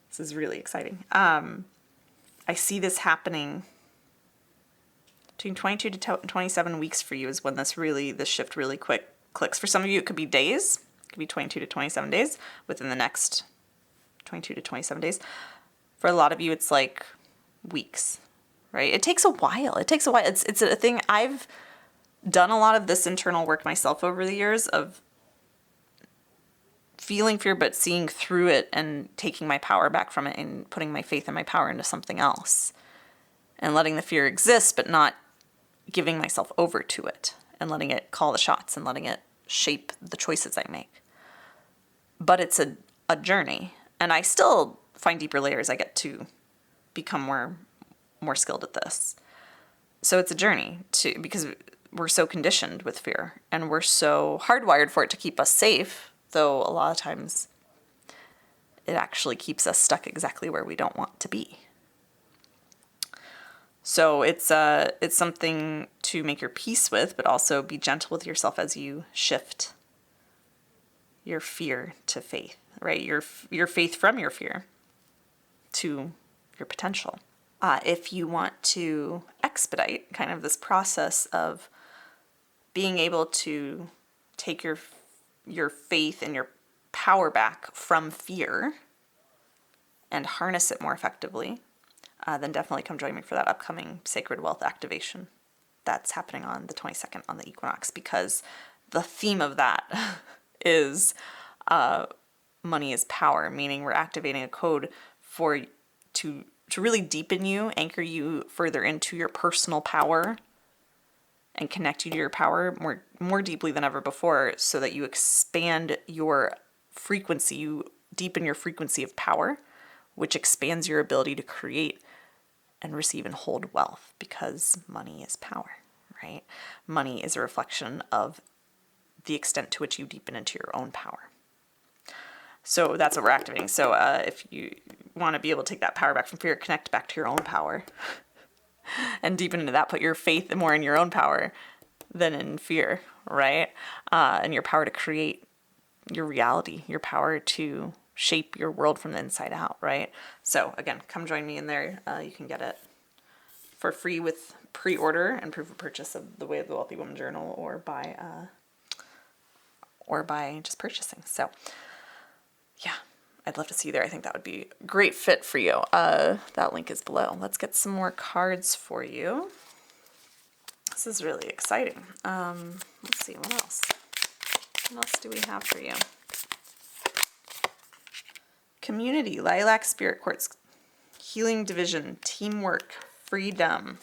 This is really exciting. I see this happening between 22 to 27 weeks for you is when this shift really clicks. For some of you, it could be days. It could be 22 to 27 days within the next 22 to 27 days. For a lot of you, it's like weeks, right? It takes a while. It's a thing. I've done a lot of this internal work myself over the years of feeling fear, but seeing through it and taking my power back from it and putting my faith and my power into something else, and letting the fear exist, but not giving myself over to it, and letting it call the shots and letting it shape the choices I make. But it's a journey, and I still find deeper layers. I get to become more skilled at this. So it's a journey because we're so conditioned with fear, and we're so hardwired for it to keep us safe, though a lot of times it actually keeps us stuck exactly where we don't want to be. So it's something to make your peace with, but also be gentle with yourself as you shift your fear to faith, right? Your faith from your fear to your potential. If you want to expedite kind of this process of being able to take your faith and your power back from fear and harness it more effectively, then definitely come join me for that upcoming Sacred Wealth activation that's happening on the 22nd on the equinox, because the theme of that is money is power, meaning we're activating a code to really deepen you, anchor you further into your personal power, and connect you to your power more deeply than ever before, so that you expand your frequency, you deepen your frequency of power, which expands your ability to create and receive and hold wealth, because money is power, right? Money is a reflection of the extent to which you deepen into your own power. So that's what we're activating. So if you want to be able to take that power back from fear, connect back to your own power and deepen into that, put your faith more in your own power than in fear, right? And your power to create your reality, your power to shape your world from the inside out, right? So again, come join me in there. You can get it for free with pre-order and proof of purchase of the Way of the Wealthy Woman Journal, or by just purchasing. So yeah, I'd love to see you there. I think that would be a great fit for you. That link is below. Let's get some more cards for you. This is really exciting. Let's see, what else? What else do we have for you? Community, Lilac Spirit Quartz, Healing Division, Teamwork, Freedom.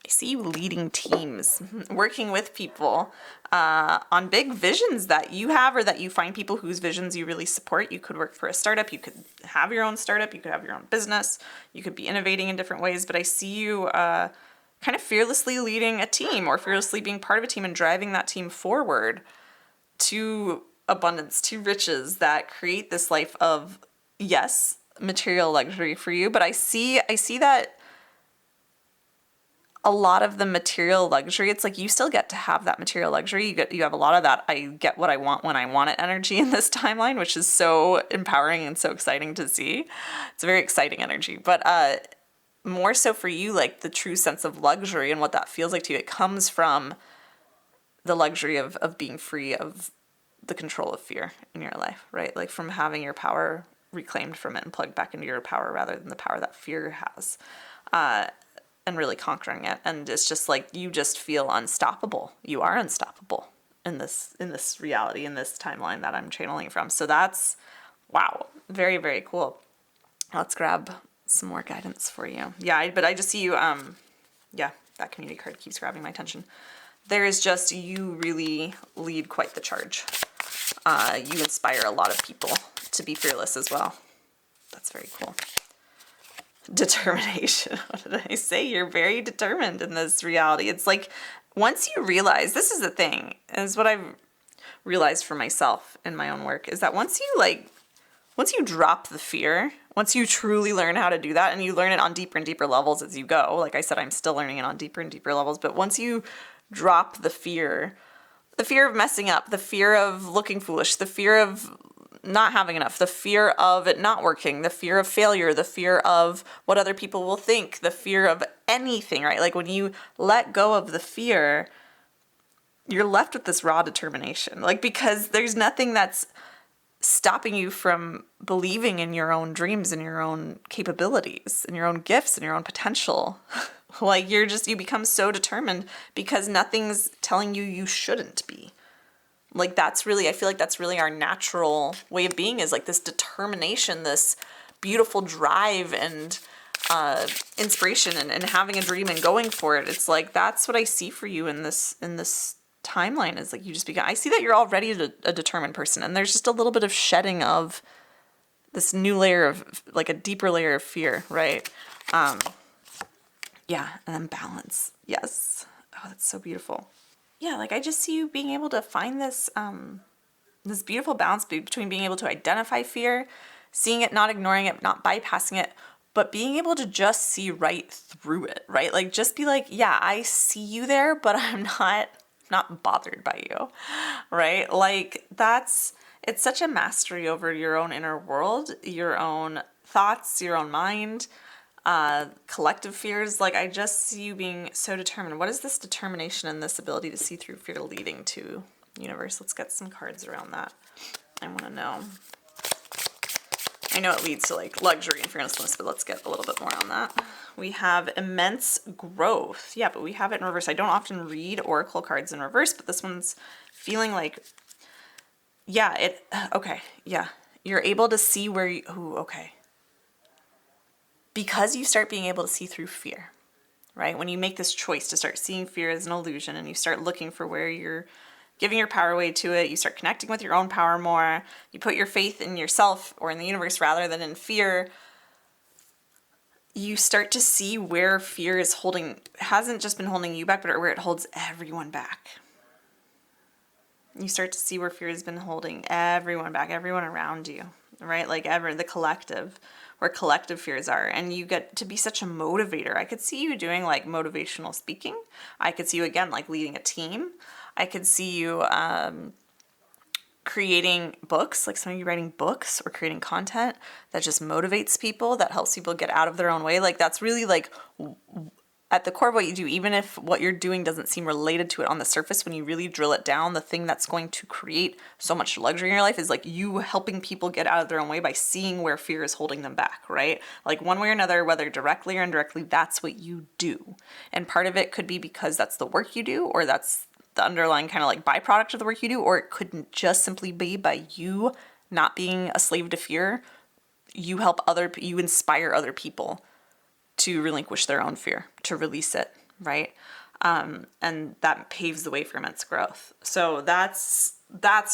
I see you leading teams, working with people on big visions that you have, or that you find people whose visions you really support. You could work for a startup. You could have your own startup. You could have your own business. You could be innovating in different ways. But I see you kind of fearlessly leading a team, or fearlessly being part of a team and driving that team forward to abundance, to riches that create this life of, yes, material luxury for you. But I see that a lot of the material luxury, it's like you still get to have that material luxury. You have a lot of that I get what I want when I want it energy in this timeline, which is so empowering and so exciting to see. It's a very exciting energy. But more so for you, like the true sense of luxury and what that feels like to you, it comes from the luxury of being free of the control of fear in your life, right? Like from having your power reclaimed from it and plugged back into your power rather than the power that fear has. And really conquering it. And it's just like, you just feel unstoppable. You are unstoppable in this reality, in this timeline that I'm channeling from. So that's, wow, very, very cool. Let's grab some more guidance for you. Yeah, but I just see you, yeah, that community card keeps grabbing my attention. There is just, you really lead quite the charge. You inspire a lot of people to be fearless as well. That's very cool. Determination. What did I say? You're very determined in this reality. It's like, once you realize, this is the thing, is what I've realized for myself in my own work, is that once you drop the fear, once you truly learn how to do that, and you learn it on deeper and deeper levels as you go, like I said, I'm still learning it on deeper and deeper levels, but once you drop the fear of messing up, the fear of looking foolish, the fear of not having enough, the fear of it not working, the fear of failure, the fear of what other people will think, the fear of anything, right? Like when you let go of the fear, you're left with this raw determination. Like, because there's nothing that's stopping you from believing in your own dreams and your own capabilities and your own gifts and your own potential. Like you become so determined because nothing's telling you you shouldn't be. Like that's really, I feel like that's really our natural way of being, is like this determination, this beautiful drive and inspiration and having a dream and going for it. It's like, that's what I see for you in this timeline, is like you just I see that you're already a determined person, and there's just a little bit of shedding of this new layer of, like a deeper layer of fear, right? Yeah, and then balance. Yes. Oh, that's so beautiful. Yeah, like I just see you being able to find this this beautiful balance between being able to identify fear, seeing it, not ignoring it, not bypassing it, but being able to just see right through it, right? Like just be like, yeah, I see you there, but I'm not bothered by you, right? Like it's such a mastery over your own inner world, your own thoughts, your own mind, collective fears. Like I just see you being so determined. What is this determination and this ability to see through fear leading to, universe? Let's get some cards around that. I want to know. I know it leads to like luxury and fearlessness, but let's get a little bit more on that. We have immense growth. Yeah, but we have it in reverse. I don't often read oracle cards in reverse, but this one's feeling like, yeah, okay, yeah. You're able to see where you, okay. Because you start being able to see through fear, right? When you make this choice to start seeing fear as an illusion and you start looking for where you're giving your power away to it, you start connecting with your own power more, you put your faith in yourself or in the universe rather than in fear, you start to see where fear is hasn't just been holding you back, but where it holds everyone back. You start to see where fear has been holding everyone back, everyone around you, right? Like the collective, where collective fears are. And you get to be such a motivator. I could see you doing like motivational speaking. I could see you again, like leading a team. I could see you creating books, like some of you writing books or creating content that just motivates people, that helps people get out of their own way. Like that's really like at the core of what you do, even if what you're doing doesn't seem related to it on the surface, when you really drill it down, the thing that's going to create so much luxury in your life is like you helping people get out of their own way by seeing where fear is holding them back, right? Like one way or another, whether directly or indirectly, that's what you do. And part of it could be because that's the work you do, or that's the underlying kind of like byproduct of the work you do, or it couldn't just simply be by you not being a slave to fear. You inspire other people to relinquish their own fear, to release it, right? And that paves the way for immense growth. So that's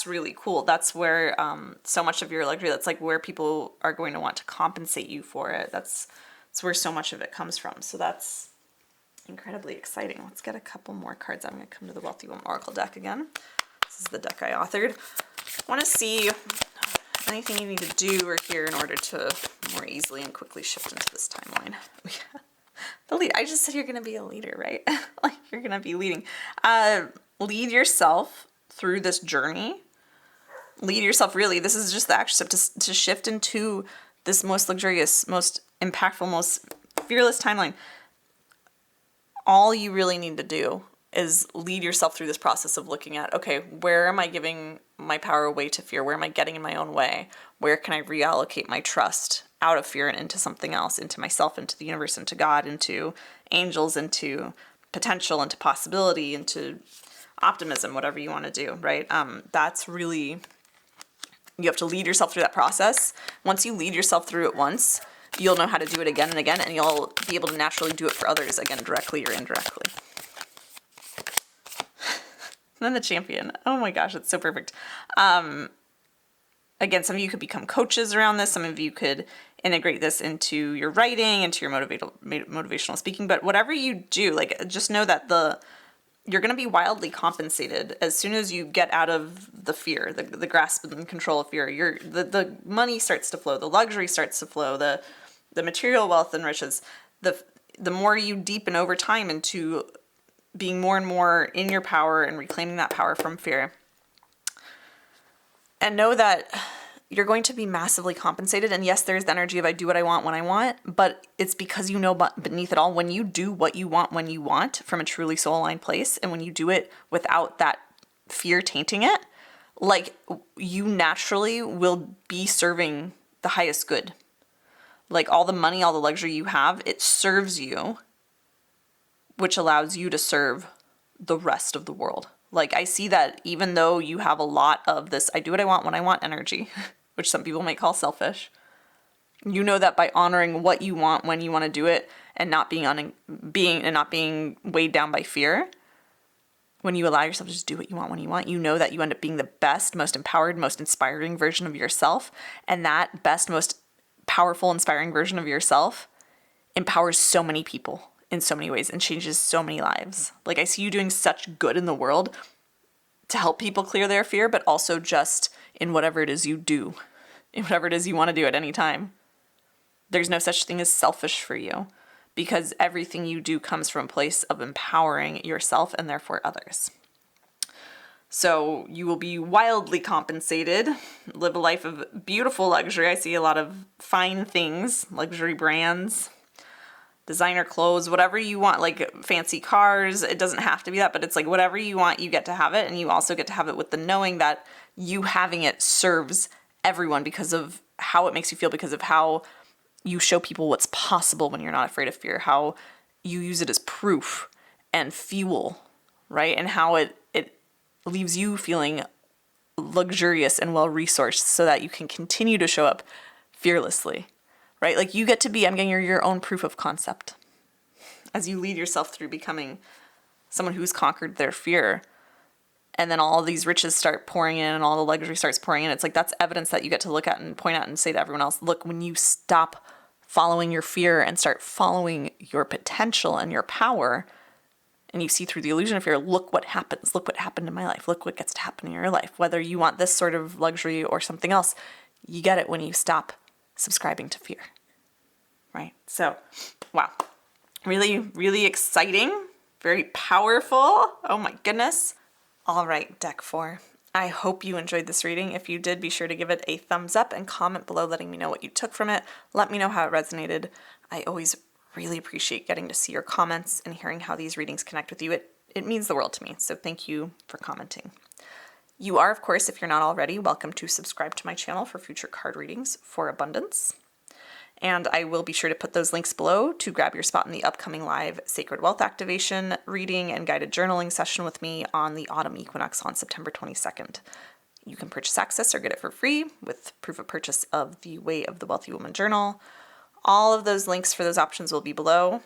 really cool. That's where so much of your luxury, that's like where people are going to want to compensate you for it. That's where so much of it comes from. So that's incredibly exciting. Let's get a couple more cards. I'm going to come to the Wealthy Woman Oracle deck again. This is the deck I authored. want to see anything you need to do or hear in order to more easily and quickly shift into this timeline. The lead. I just said you're going to be a leader, right? Like you're going to be leading. Lead yourself through this journey. Lead yourself, really. This is just the action step to shift into this most luxurious, most impactful, most fearless timeline. All you really need to do is lead yourself through this process of looking at, okay, where am I giving my power away to fear? Where am I getting in my own way? Where can I reallocate my trust out of fear and into something else, into myself, into the universe, into God, into angels, into potential, into possibility, into optimism, whatever you want to do, right? That's really, you have to lead yourself through that process. Once you lead yourself through it once, you'll know how to do it again and again, and you'll be able to naturally do it for others, again, directly or indirectly. And then the champion. Oh my gosh, it's so perfect. Again, some of you could become coaches around this. Some of you could integrate this into your writing, into your motivational speaking. But whatever you do, like, just know that you're going to be wildly compensated as soon as you get out of the fear, the grasp and control of fear. The money starts to flow, the luxury starts to flow, the material wealth and riches. The more you deepen over time into being more and more in your power and reclaiming that power from fear. And know that you're going to be massively compensated. And yes, there's the energy of I do what I want when I want, but it's because you know beneath it all, when you do what you want when you want from a truly soul-aligned place, and when you do it without that fear tainting it, like, you naturally will be serving the highest good. Like, all the money, all the luxury you have, it serves you, which allows you to serve the rest of the world. Like, I see that even though you have a lot of this I do what I want when I want energy, which some people might call selfish, you know that by honoring what you want when you want to do it and not being weighed down by fear, when you allow yourself to just do what you want when you want, you know that you end up being the best, most empowered, most inspiring version of yourself. And that best, most powerful, inspiring version of yourself empowers so many people in so many ways and changes so many lives. Like, I see you doing such good in the world to help people clear their fear, but also just in whatever it is you do, in whatever it is you want to do at any time. There's no such thing as selfish for you, because everything you do comes from a place of empowering yourself and therefore others. So you will be wildly compensated, live a life of beautiful luxury. I see a lot of fine things, luxury brands, designer clothes, whatever you want, like fancy cars. It doesn't have to be that, but it's like whatever you want, you get to have it. And you also get to have it with the knowing that you having it serves everyone because of how it makes you feel, because of how you show people what's possible when you're not afraid of fear, how you use it as proof and fuel, right? And how it leaves you feeling luxurious and well-resourced so that you can continue to show up fearlessly. Right? Like, you get to be, I'm getting your own proof of concept as you lead yourself through becoming someone who's conquered their fear. And then all these riches start pouring in and all the luxury starts pouring in. It's like, that's evidence that you get to look at and point out and say to everyone else, look, when you stop following your fear and start following your potential and your power, and you see through the illusion of fear, look what happens. Look what happened in my life. Look what gets to happen in your life. Whether you want this sort of luxury or something else, you get it when you stop subscribing to fear, right? So, wow. Really, really exciting. Very powerful. Oh my goodness. All right, deck 4. I hope you enjoyed this reading. If you did, be sure to give it a thumbs up and comment below letting me know what you took from it. Let me know how it resonated. I always really appreciate getting to see your comments and hearing how these readings connect with you. It means the world to me, so thank you for commenting. You are, of course, if you're not already, welcome to subscribe to my channel for future card readings for abundance. And I will be sure to put those links below to grab your spot in the upcoming live Sacred Wealth Activation reading and guided journaling session with me on the autumn equinox on September 22nd. You can purchase access or get it for free with proof of purchase of the Way of the Wealthy Woman journal. All of those links for those options will be below.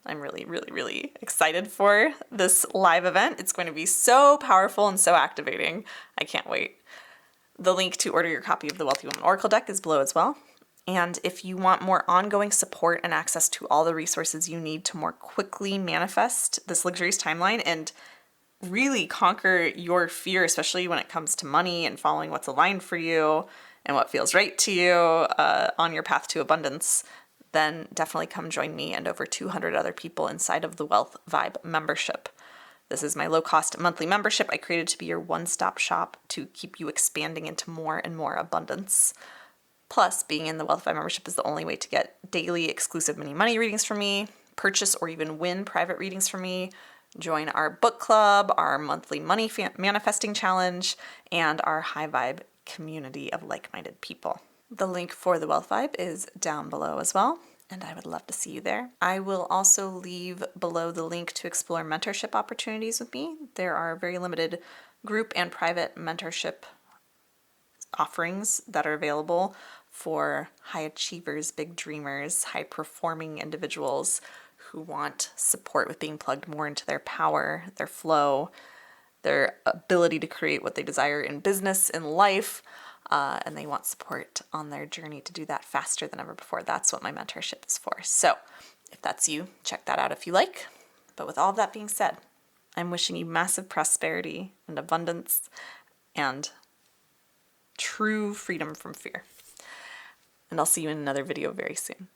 I'm really, really, really excited for this live event. It's going to be so powerful and so activating. I can't wait. The link to order your copy of the Wealthy Woman Oracle deck is below as well. And if you want more ongoing support and access to all the resources you need to more quickly manifest this luxurious timeline and really conquer your fear, especially when it comes to money and following what's aligned for you and what feels right to you on your path to abundance, then definitely come join me and over 200 other people inside of the Wealth Vibe membership. This is my low-cost monthly membership I created to be your one-stop shop to keep you expanding into more and more abundance. Plus, being in the Wealth Vibe membership is the only way to get daily exclusive mini money readings from me, purchase or even win private readings from me, join our book club, our monthly money manifesting challenge, and our high vibe community of like-minded people. The link for the Wealth Vibe is down below as well, and I would love to see you there. I will also leave below the link to explore mentorship opportunities with me. There are very limited group and private mentorship offerings that are available for high achievers, big dreamers, high performing individuals who want support with being plugged more into their power, their flow, their ability to create what they desire in business, in life, and they want support on their journey to do that faster than ever before. That's what my mentorship is for. So if that's you, check that out if you like. But with all of that being said, I'm wishing you massive prosperity and abundance and true freedom from fear. And I'll see you in another video very soon.